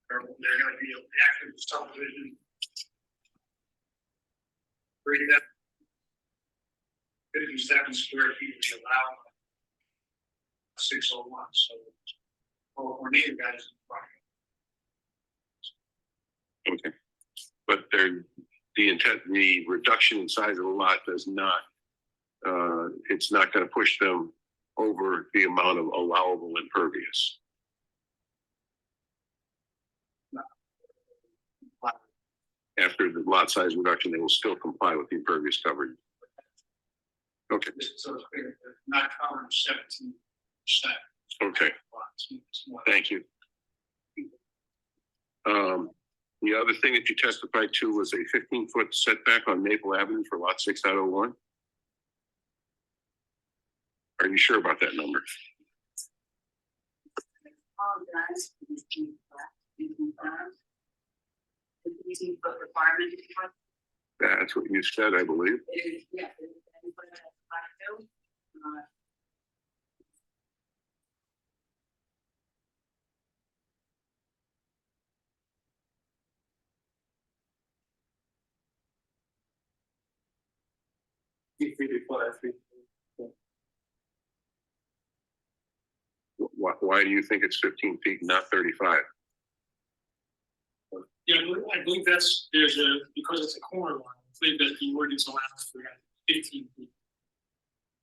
They're gonna be the active subdivision. 57 square feet is allowed. 601, so. Well, we're needing guys in front. Okay. But the reduction in size of the lot does not, it's not gonna push them over the amount of allowable impervious. After the lot size reduction, they will still comply with the impervious coverage. Okay. So it's clear, they're not covering 17%. Okay. Thank you. The other thing that you testified to was a 15-foot setback on Maple Avenue for lot 6.01. Are you sure about that number? Apologize for this using foot requirement. That's what you said, I believe. It is, yeah. Why do you think it's 15 feet, not 35? Yeah, I believe because it's a corner line, I believe that the ordinance allows for that 15 feet.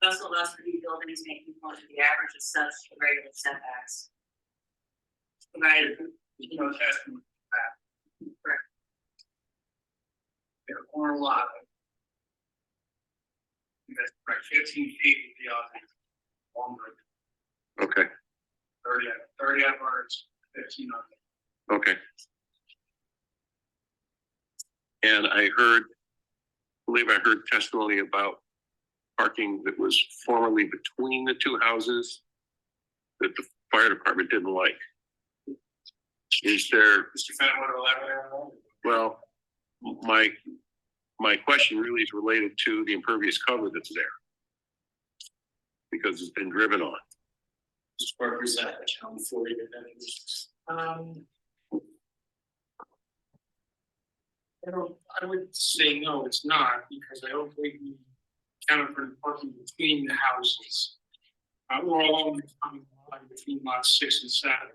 Also allows for new buildings making more than the average of such regular setbacks. Provided, Testing that. Correct. They're a corner lot. That's right, 15 feet would be on the Okay. 30 hours, 15 on the. Okay. And I believe I heard testimony about parking that was formerly between the two houses that the fire department didn't like. Is there? Mr. Fenn, want to elaborate on that? Well, my question really is related to the impervious cover that's there. Because it's been driven on. Mr. Parker, is that account for you? I would say no, it's not, because I don't believe we counted for the parking between the houses. Or along the common line between lots 6 and 7.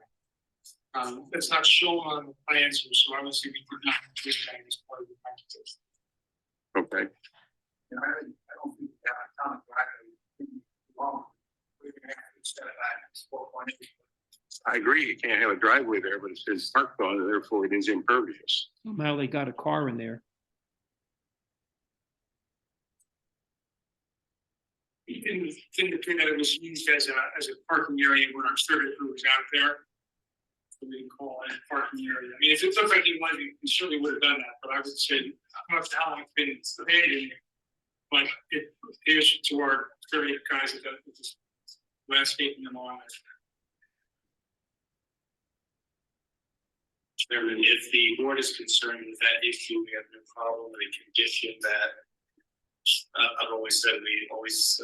That's not shown on the plans here, so I would say we did not do that as part of the package. Okay. I don't think that common driveway is wrong. We're going to have to set back 4.8. I agree, you can't have a driveway there, but it says parked on it, therefore it is impervious. Somehow they got a car in there. In the thing between that, it was used as a parking area when our survey crew was out there. So we can call it a parking area. I mean, if it looks like you wanted, we certainly would have done that, but I would say, I don't know how long it's been abandoned. But it appears to our survey guys that it's just landscaping them on it. Chairman, if the board is concerned with that issue, we have no problem with a condition that I've always said we always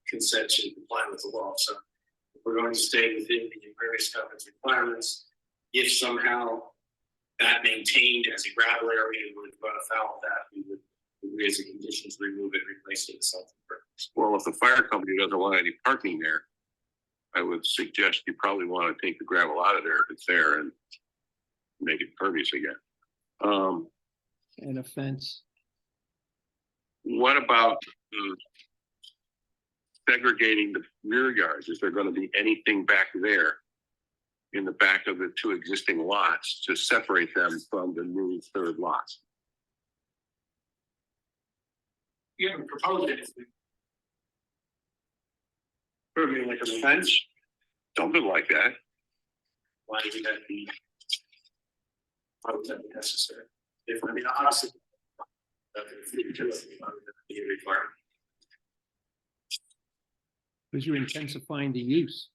consent to comply with the law. So if we're going to stay within the impervious coverage requirements, if somehow that maintained as a gravel area would run afoul of that, we would raise a condition to remove it, replace it with something. Well, if the fire company doesn't want any parking there, I would suggest you probably want to take the gravel out of there if it's there and make it pervious again. And a fence. What about segregating the rear yards? Is there going to be anything back there in the back of the two existing lots to separate them from the new third lots? You haven't proposed anything. Certainly like a fence, something like that. Why would that be? Why would that be necessary? If I mean, honestly, that would be a requirement. Because you're intensifying the use.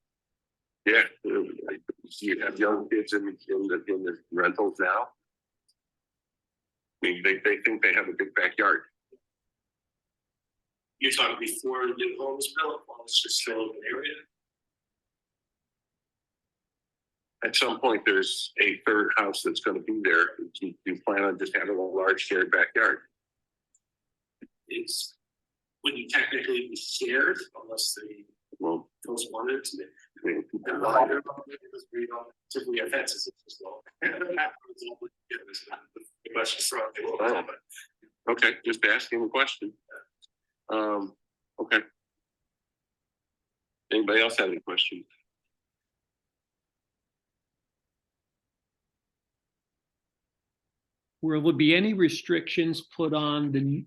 Yeah, you have young kids in the rentals now. I mean, they think they have a big backyard. You're talking before the new home is built, while it's just still an area. At some point, there's a third house that's going to be there. You plan on just having a large shared backyard. It's when you technically be shared, unless they Well, folks wanted it to be. I mean, We don't typically have fences as well. okay, just asking a question. Okay. Anybody else have any questions? Will there be any restrictions put on the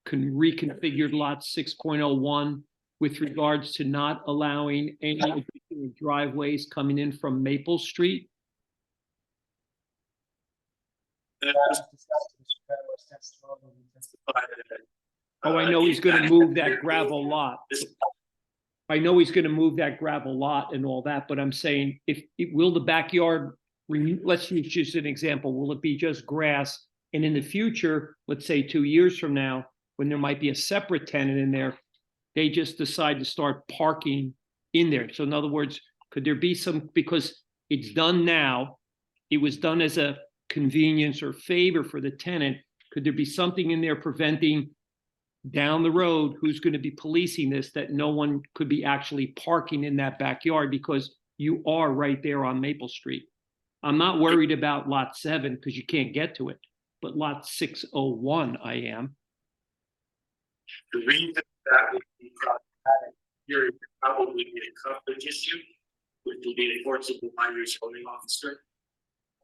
reconfigured lot 6.01 with regards to not allowing any driveways coming in from Maple Street? Oh, I know he's gonna move that gravel lot. I know he's gonna move that gravel lot and all that, but I'm saying, will the backyard, let's use just an example, will it be just grass? And in the future, let's say 2 years from now, when there might be a separate tenant in there, they just decide to start parking in there. So in other words, could there be some, because it's done now, it was done as a convenience or favor for the tenant, could there be something in there preventing down the road, who's going to be policing this, that no one could be actually parking in that backyard because you are right there on Maple Street? I'm not worried about lot 7 because you can't get to it, but lot 601 I am. The reason that would be problematic here would probably be a coverage issue, which will be enforceable by your zoning officer.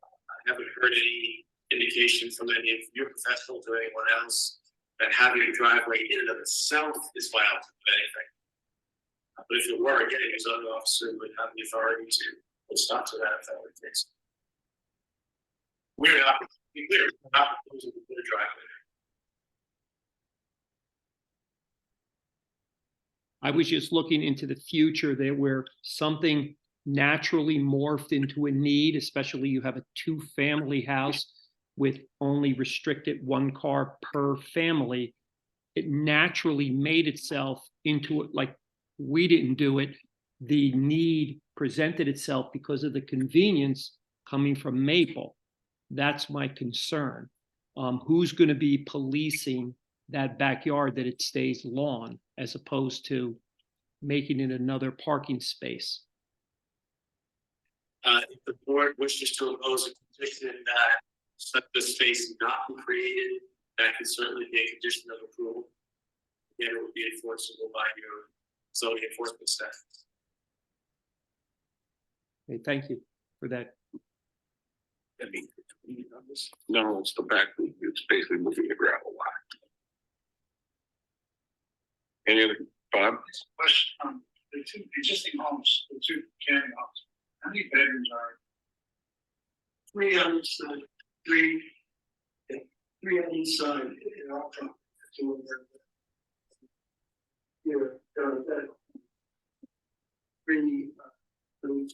I haven't heard any indication from any of your professionals or anyone else that having a driveway in and of itself is violent of anything. But if it were, again, your zoning officer would have the authority to put stop to that if that were the case. We're not proposing to put a driveway. I was just looking into the future there where something naturally morphed into a need, especially you have a 2-family house with only restricted 1 car per family. It naturally made itself into it, like we didn't do it. The need presented itself because of the convenience coming from Maple. That's my concern. Who's going to be policing that backyard that it stays lawn as opposed to making it another parking space? If the board wishes to impose a condition that such a space not be created, that can certainly be a condition of approval. Again, it would be enforceable by your zoning enforcement staff. Okay, thank you for that. No, it's the back, it's basically moving the gravel lot. Any other, Bob? Question, the two existing homes, the two canyon homes, how many bedrooms are? Three on each side, three on each side, and all from two of them. Here, three, rooms.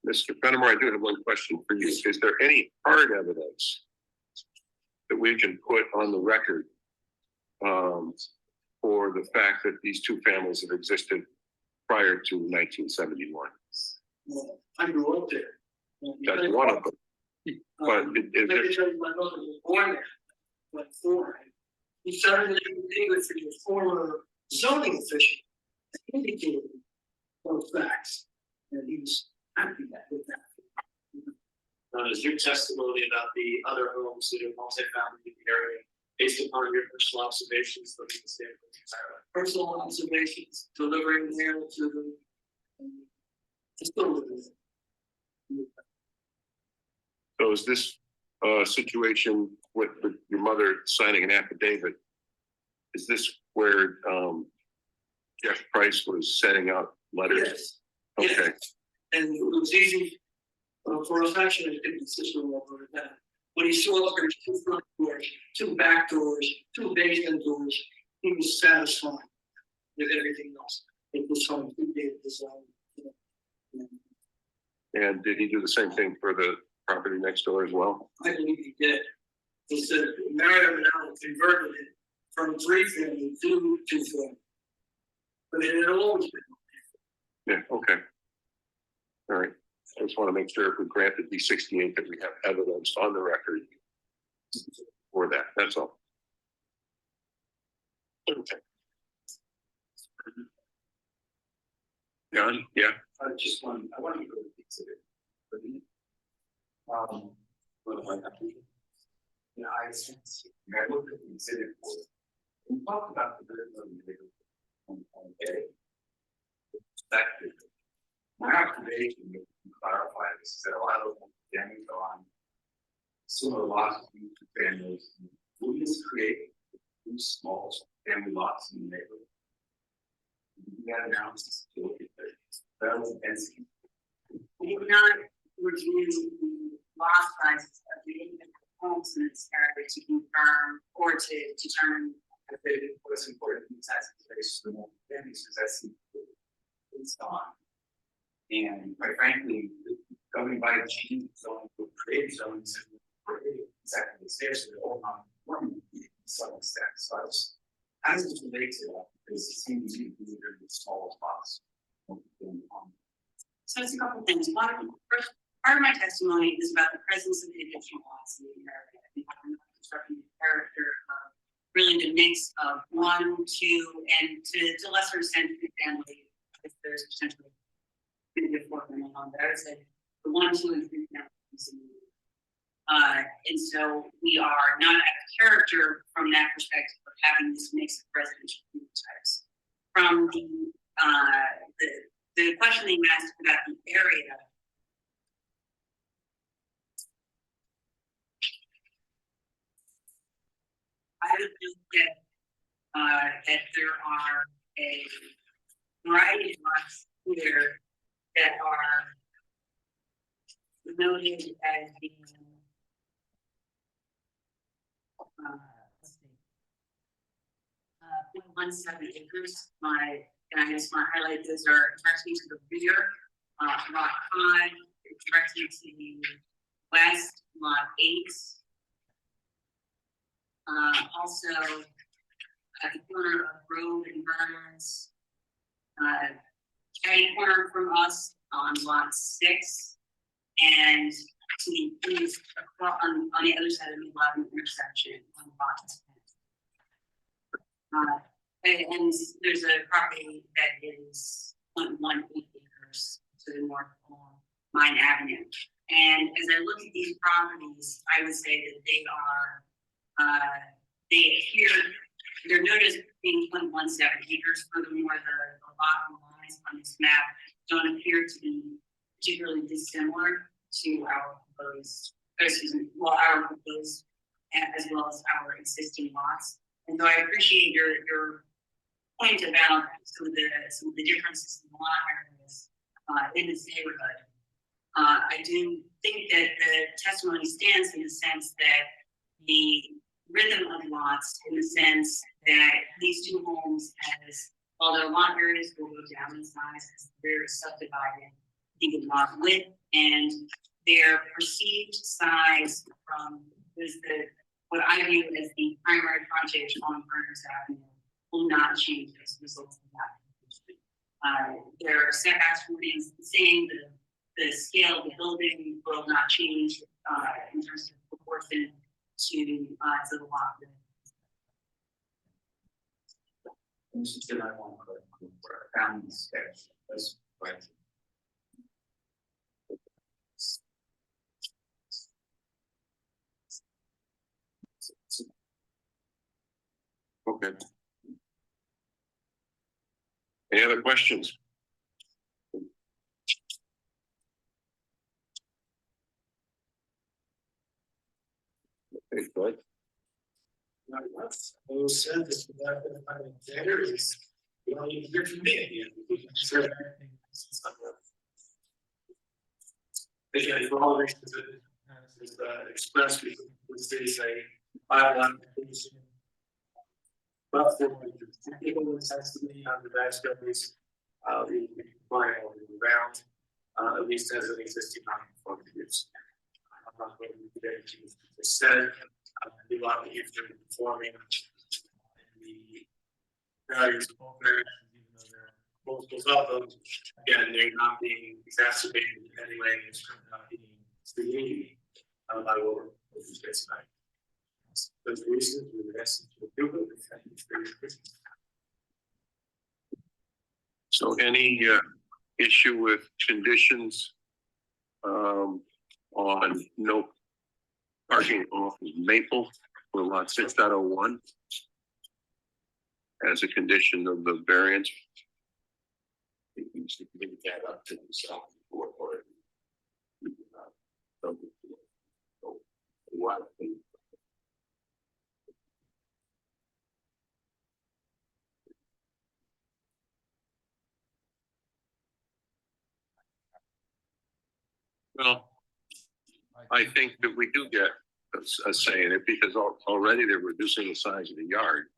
Mr. Fenimore, I do have one question for you. Is there any hard evidence that we can put on the record for the fact that these two families have existed prior to 1971? Well, I grew up there. That's one of them. But is there, My mother was born there, went for it. He started living with the former zoning official, indicated those facts, and he was happy with that. Is your testimony about the other homes that are multi-family in the area based upon your personal observations from the standpoint? Personal observations, delivering mail to the facility. so is this situation with your mother signing an affidavit? Is this where Jeff Price was sending out letters? Yes. Okay, And it was easy for us actually to get the system over that. When he saw there's two front doors, two back doors, two basement doors, he was satisfied with everything else. It was home, he did design. and did he do the same thing for the property next door as well? I believe he did. He said, Mario now converted it from 3 family to 2 family. But it had always been. Yeah, okay. All right, I just want to make sure if we granted B68 that we have evidence on the record for that, that's all. Okay. John, yeah, I want to go to the exhibit. I looked at the exhibit. We talked about the my observation, to clarify this, is that a lot of them damage on similar lots of families. We just create two small family lots in the neighborhood. That analysis to look at the relative density. We did not review the lot sizes of the individual homes in this area to confirm or to determine. I think what's important in size is very small families, because that's it's on. And quite frankly, going by the change zone, create zones, exactly the stairs, they're all not forming some extent. So I was, how does this relate to that? Because it seems to be the smallest box. So it's a couple things. One, first, part of my testimony is about the presence of the additional lots in the area. I think I'm not constructing the character of really the mix of 1, 2, and to lesser extent, 3 family, if there's potentially 3 to 4 family on there. I would say the 1, 2, and 3 families. And so we are not at a character from that perspective of having this mix of residential types. From the question that you asked about the area. I would think that there are a variety of lots here that are noted as being let's see, 0.17 acres. And I just want to highlight those are directly to the rear, lot 5, directly to the west, lot 8. Also, at the corner of Brook and Burns, catty corner from us on lot 6, and to the east on the other side of the lot intersection on lot 10. And there's a property that is 0.18 acres to the north along Mine Avenue. And as I look at these properties, I would say that they appear, they're noted as being 0.17 acres. Furthermore, the lot lines on this map don't appear to be particularly dissimilar to our proposed, our proposed, as well as our existing lots. And so I appreciate your point about some of the differences in the lot areas in this neighborhood. I do think that the testimony stands in the sense that the rhythm of lots, in the sense that these two homes, while their lot areas will go down in size as the rear is subdivided, the lot width and their perceived size from what I view as the primary frontage on Berners Avenue will not change as a result of that. Their setbacks remain the same. The scale of the building will not change in terms of proportion to the lot. Mr. Chairman, I want to found this sketch. That's right. Okay. Any other questions? Okay, good. Who said this without identifying gender is, you don't even hear from me. Again, for all the reasons that is expressed, we would say bylaw. But for people who sense to me on the back stories, we comply all the way around, at least as an existing non-conforming use. I'm not going to get into the said, a lot of if they're conforming the values of both areas, even though there are multiples of them, again, they're not being exacerbated in any way, it's not being created by what we're specifying. Those reasons we would ask them to approve it. Thank you for your questions. So any issue with conditions on no parking off Maple for lot 6.01 as a condition of the variance? You should bring that up to the south or what? Well, I think that we do get a say in it because already they're reducing the size of the yard.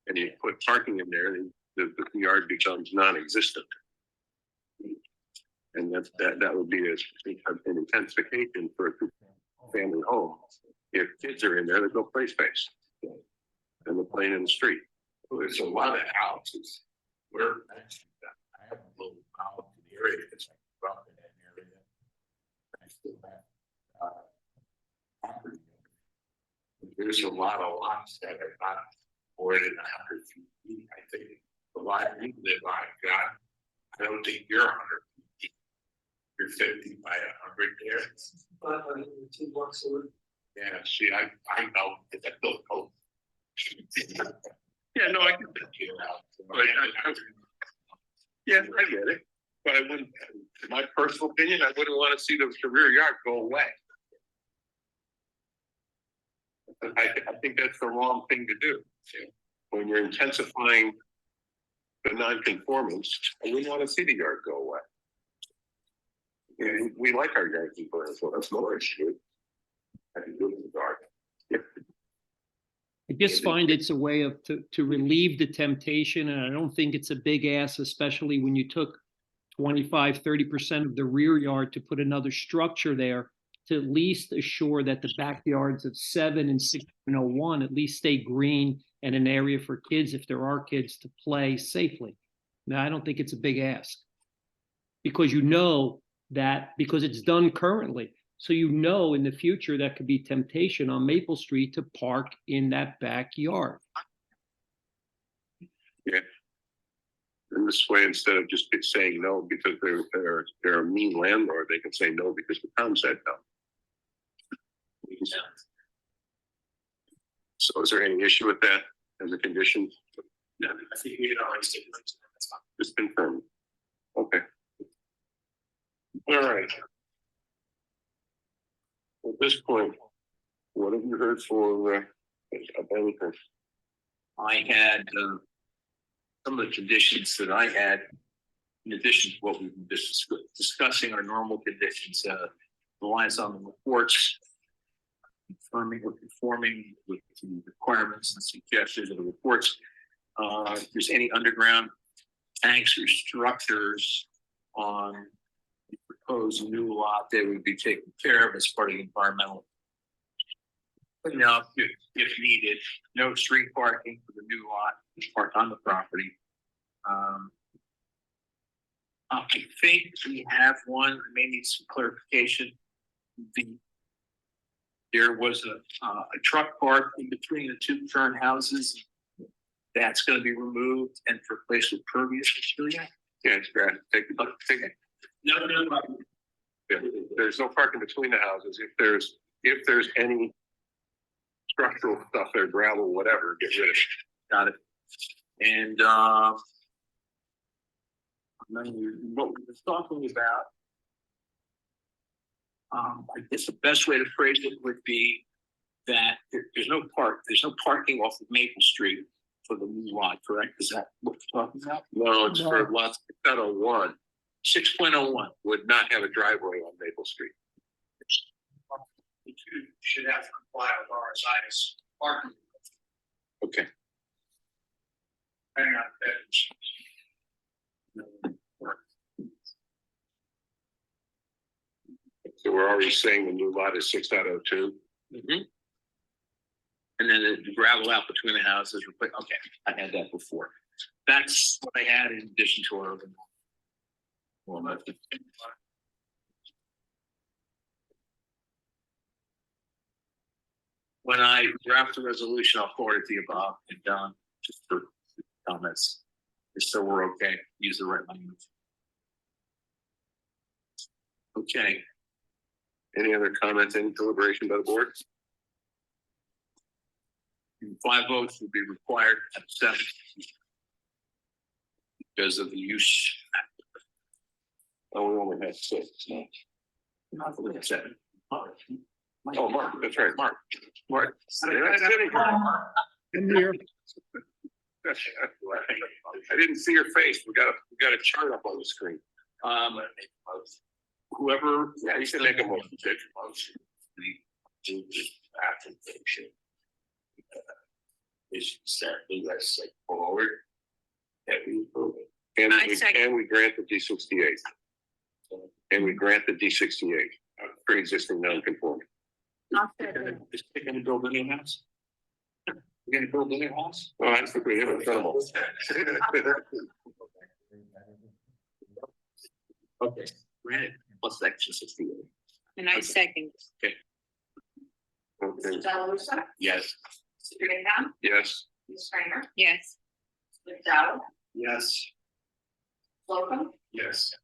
And you put parking in there, the yard becomes non-existent. And that would be an intensification for a two-family home. If kids are in there, there's no play space. And they're playing in the street. Well, there's a lot of houses. I have a little out in the area that's like up in that area. I still have property. There's a lot of lots that are not more than 100 feet. I think the lot you live on, God, I don't think you're 100 feet. You're 50 by 100 there. But 2 blocks away. Yeah, see, I know that I built a home. Yeah, no, I can. Yeah, I get it. But I wouldn't, in my personal opinion, I wouldn't want to see the rear yard go away. I think that's the wrong thing to do. When you're intensifying the non-conformance, I wouldn't want to see the yard go away. And we like our yards in Bernardsville, that's no issue. I can do it in the dark. I just find it's a way to relieve the temptation, and I don't think it's a big ask, especially when you took 25–30% of the rear yard to put another structure there to at least assure that the backyards of 7 and 6.01 at least stay green and an area for kids, if there are kids, to play safely. Now, I don't think it's a big ask because you know that because it's done currently. So you know in the future that could be temptation on Maple Street to park in that backyard. Yeah. In this way, instead of just saying no because they're a mean landlord, they can say no because the town said no. So is there any issue with that as a condition? No, I think we should already stipulate that, that's fine. Just confirm. Okay. All right. At this point, what have you heard for, anything? I had, some of the conditions that I had, in addition to what we've been discussing are normal conditions, reliance on the reports, confirming or conforming with the requirements and suggestions of the reports. If there's any underground tanks or structures on the proposed new lot, they would be taken care of as part of the environmental. Now, if needed, no street parking for the new lot, park on the property. I think we have one, I may need some clarification. There was a truck park in between the two current houses. That's gonna be removed and replaced with pervious material. Yeah, it's great. Take it. No. Yeah, there's no parking between the houses. If there's any structural stuff there, gravel, whatever, get rid of it. Got it. And what we were talking about, I guess the best way to phrase it would be that there's no parking off of Maple Street for the new lot, correct? Is that what we're talking about? No, it's for lots 6.01 6.01. would not have a driveway on Maple Street. You should have to comply with RSI's parking. Okay. Depending on that. So we're already saying the new lot is 6.02. Mm-hmm. And then the gravel out between the houses. Okay, I had that before. That's what I had in addition to our. When I draft the resolution, I'll forward it to you, Bob, and Don, just for comments. Just so we're okay, use the right language. Okay. Any other comments, any deliberation by the board? 5 votes will be required at 7 because of the use. Oh, we only had 6. No. Not really 7. Oh, Mark, that's right, Mark. Mark. In here. I didn't see your face. We got a chart up on the screen. Whoever. Yeah, you can make a motion. Application. Is certainly let's say forward. That we approve it. And we grant the D68. And we grant the D68, pre-existing non-conforming. Is they gonna build a new house? We're gonna build a new house? Oh, I think we have a trouble. Okay, granted, plus section 68. And I second. Okay. Mr. Delarusa, Yes. Mr. Graham, Yes. Ms. Kramer, Yes. Mr. McDowell, Yes. Slocum, Yes.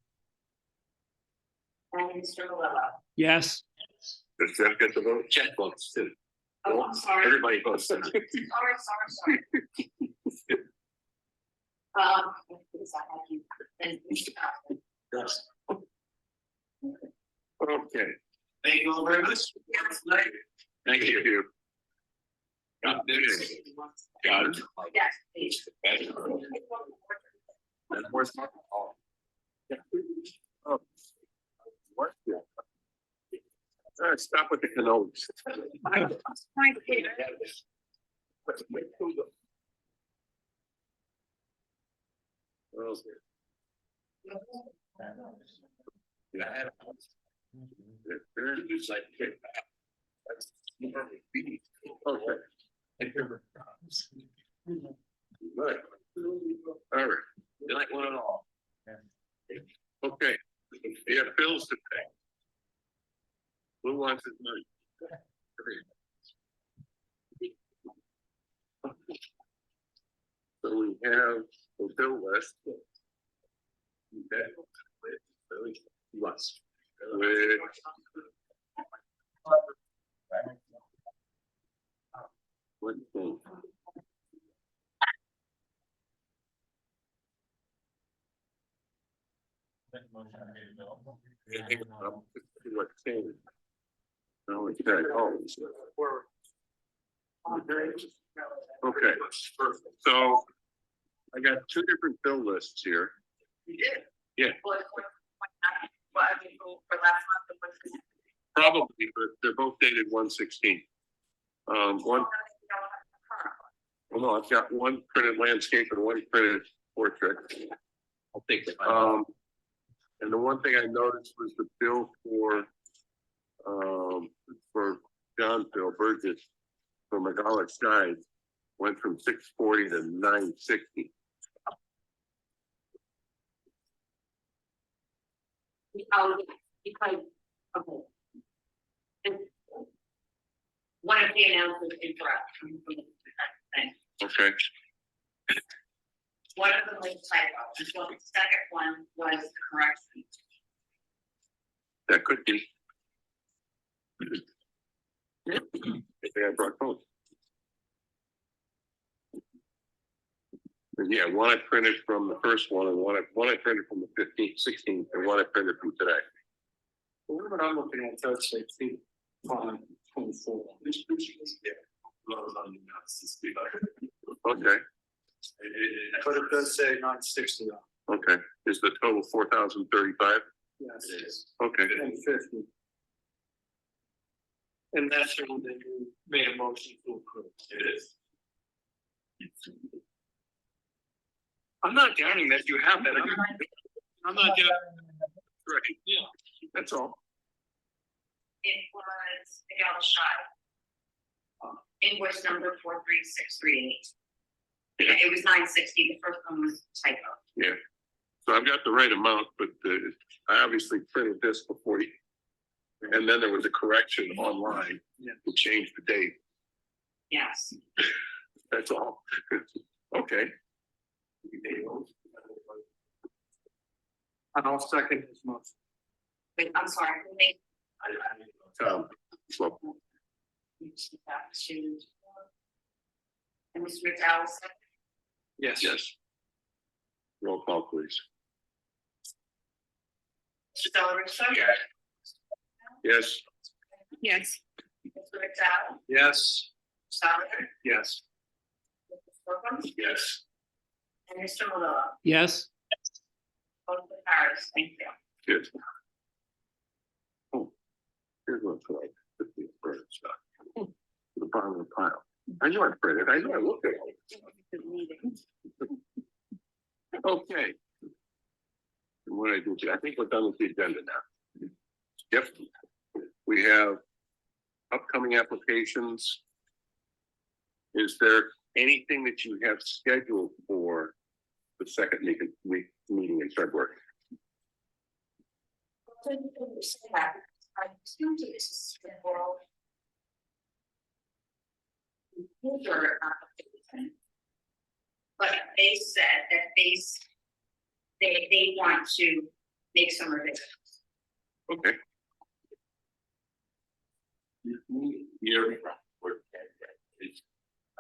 and Mr. Malilla. Yes. Does Jeff get the vote? Check votes too. Oh, I'm sorry. Everybody votes. Sorry. Because I had you. And Mr. Kaufman. Yes. Okay. Thank you all very much. Thank you. Got it. Got it. Yes, please. And where's my? Oh. What? Yeah. All right, stop with the cannolis. My favorite. All right. You like one and all. Okay, you have bills to pay. Who wants his money? So we have a bill list. Was. Okay, so I got two different bill lists here. You did? Yeah. Well, I mean, for last month, it was. Probably, but they're both dated 1/16. One, well, no, I've got one printed landscape and one printed portrait. I'll take that. And the one thing I noticed was the bill for Johnville Burgess for McGowan Skies went from 640 to 960. Because, okay. One of the announcements is incorrect. Okay, One of them was typo, and so the second one was the correction. that could be. If they had brought both. Yeah, one I printed from the first one, and one I printed from the 15th, 16th, and one I printed from today. What I'm looking at, does say 24. Okay, But it does say 960. okay. Is the total 4,035? Yes, it is. Okay, And 50. And that's the one that you made a motion to approve. It is. I'm not doubting that you have that. I'm not doubting. Right, yeah, that's all. It was Miguel Shy. Invoice number 43638. Yeah, it was 960, the first one was typo. Yeah, so I've got the right amount, but I obviously printed this before you. And then there was a correction online to change the date. Yes. That's all. Okay. And I'll second this motion. Wait, I'm sorry, who made? So, Back to. And Mr. McDowell said, Yes. yes. Roll call, please. Mr. Delarissa. Yes. Yes. Mr. McDowell, Yes. Solomon, Yes. Mr. Slocum, Yes. and Mr. Malilla. Yes, Both the Paris, thank you. Good. Oh, here's one for like 50 bird stuff. To the bottom of the pile. I know I printed, I know I looked at it. Okay. And what I do, I think we're done with the agenda now. Yep. We have upcoming applications. Is there anything that you have scheduled for the second meeting in February? I assumed it was simple. User application. But they said that they want to make some revisions. Okay. You're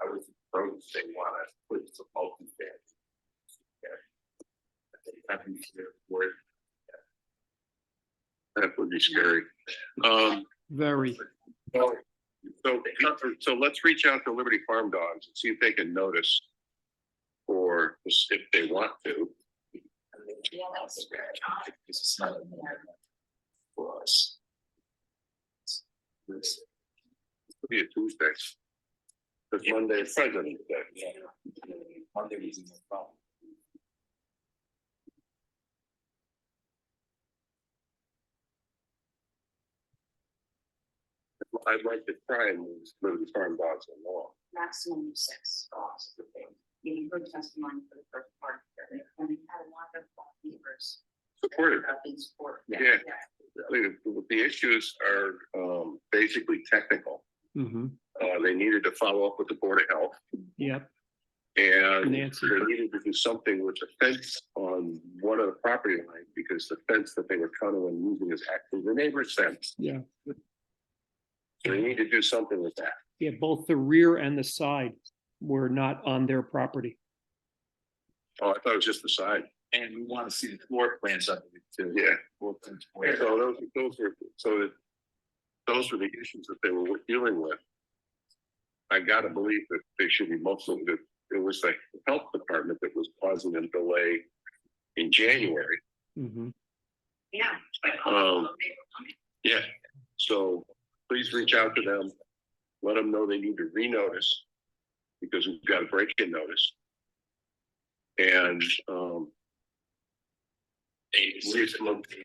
I was supposed they want to put some open fence. That would be scary. very. So let's reach out to Liberty Farm Dogs and see if they can notice for this if they want to. Yeah, that's very odd. This is not for us. This could be a Tuesday. Because Monday is President's Day. Yeah. Monday is no problem. I'd like to try and move Liberty Farm Dogs along. Maximum of 6 dogs. You heard testimony for the first part, and we had a lot of neighbors. Supportive. Have been supportive. Yeah. I mean, the issues are basically technical. Mm-hmm. They needed to follow up with the Board of Health. Yep. And Nancy. they needed to do something with the fence on on one of the property lines because the fence that they were counting on using is actually the neighbor's fence. Yeah. So they need to do something with that. Yeah, both the rear and the side were not on their property. Oh, I thought it was just the side. And we want to see the floor plans of it too. Yeah. Floor plans. So those were the issues that they were dealing with. I gotta believe that they should be mostly, that it was the health department that was causing them delay in January. Mhm. Yeah. Yeah, so please reach out to them. Let them know they need to renotice because we've got a break-in notice. And, It's located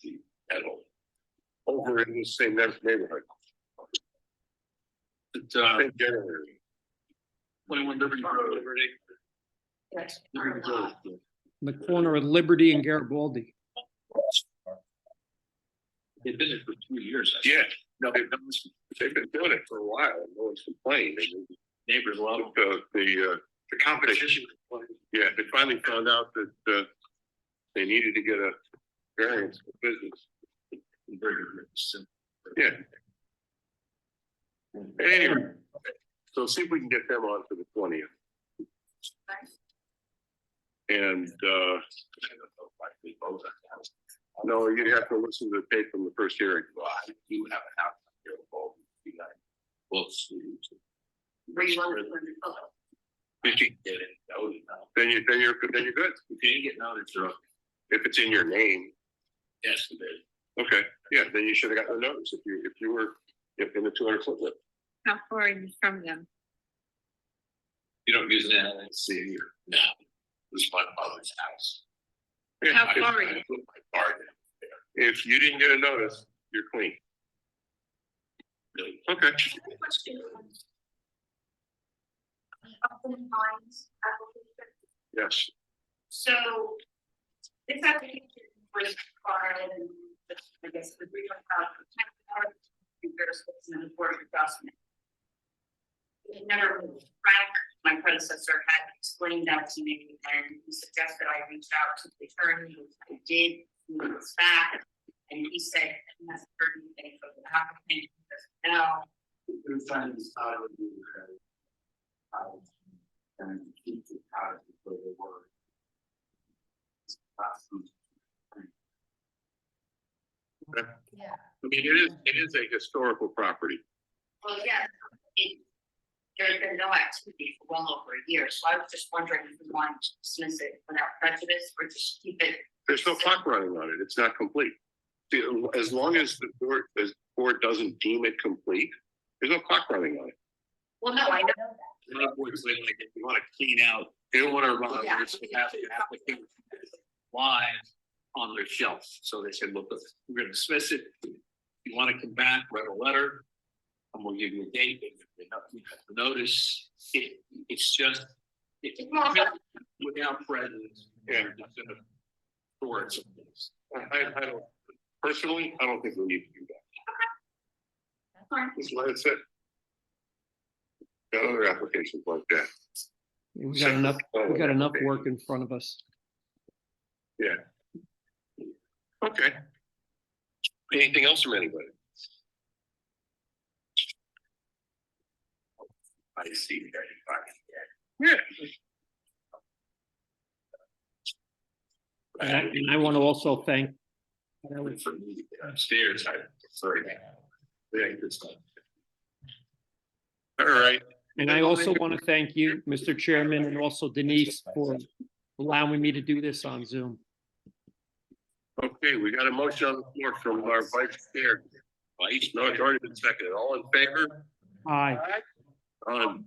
the pedal. over in the same neighborhood. It's, Same January. 21 Liberty Road. Yes. In the corner of Liberty and Garibaldi. They've been there for 2 years. Yeah, no, they've been doing it for a while. No one's complained. And Neighbors love them. the competition. Yeah, they finally found out that, they needed to get a variance for business. Yeah. Anyway, so see if we can get them on for the 20th. And, no, you have to listen to the tape from the first hearing. I do have a house here. Well, Were you on the Did you get it? Then you're good. If you didn't get notice, you're up. If it's in your name, Yes, it is. okay, yeah, then you should have gotten a notice if you were in the 200-foot limit. How far are you from them? You don't use an LLC here. No, this is my mother's house. Yeah, How if- far are you? I put my garden there. If you didn't get a notice, you're clean. Really. Okay. question? Upland Pines application. Yes. So this application was filed in, I guess, the regional cloud and the board of adjustment. It never, Frank, my predecessor, had explained that to me, and he suggested I reach out to the attorney, which I did, he was back, and he said he hasn't heard anything from the applicant, he doesn't know. And keep the cottage where they were. Yeah. I mean, it is a historical property. Well, yeah, there's been no activity for well over a year, so I was just wondering if we wanted to dismiss it without prejudice or just keep it. There's no clock running on it. It's not complete. See, as long as the board doesn't deem it complete, there's no clock running on it. Well, no, I know A lot of boards, they like, if you want to clean out, you don't want to run, Yeah. have the application live on their shelf. So they said, look, we're going to dismiss it. If you want to come back, write a letter, and we'll give you a date. We have to notice. It's just, it's without prejudice. Yeah. We're just gonna store it someplace. I don't, personally, I don't think we need to do that. Fine. Just let it sit. Got other applications like that. We got enough work in front of us. Yeah. Okay. Anything else from anybody? I see. Yeah. And I want to also thank, For me, upstairs, I prefer that. Yeah, good stuff. All right. and I also want to thank you, Mr. Chairman, and also Denise for allowing me to do this on Zoom. Okay, we got a motion on the floor from our vice chair. Vice, no, it's already been seconded. All in favor? Aye. On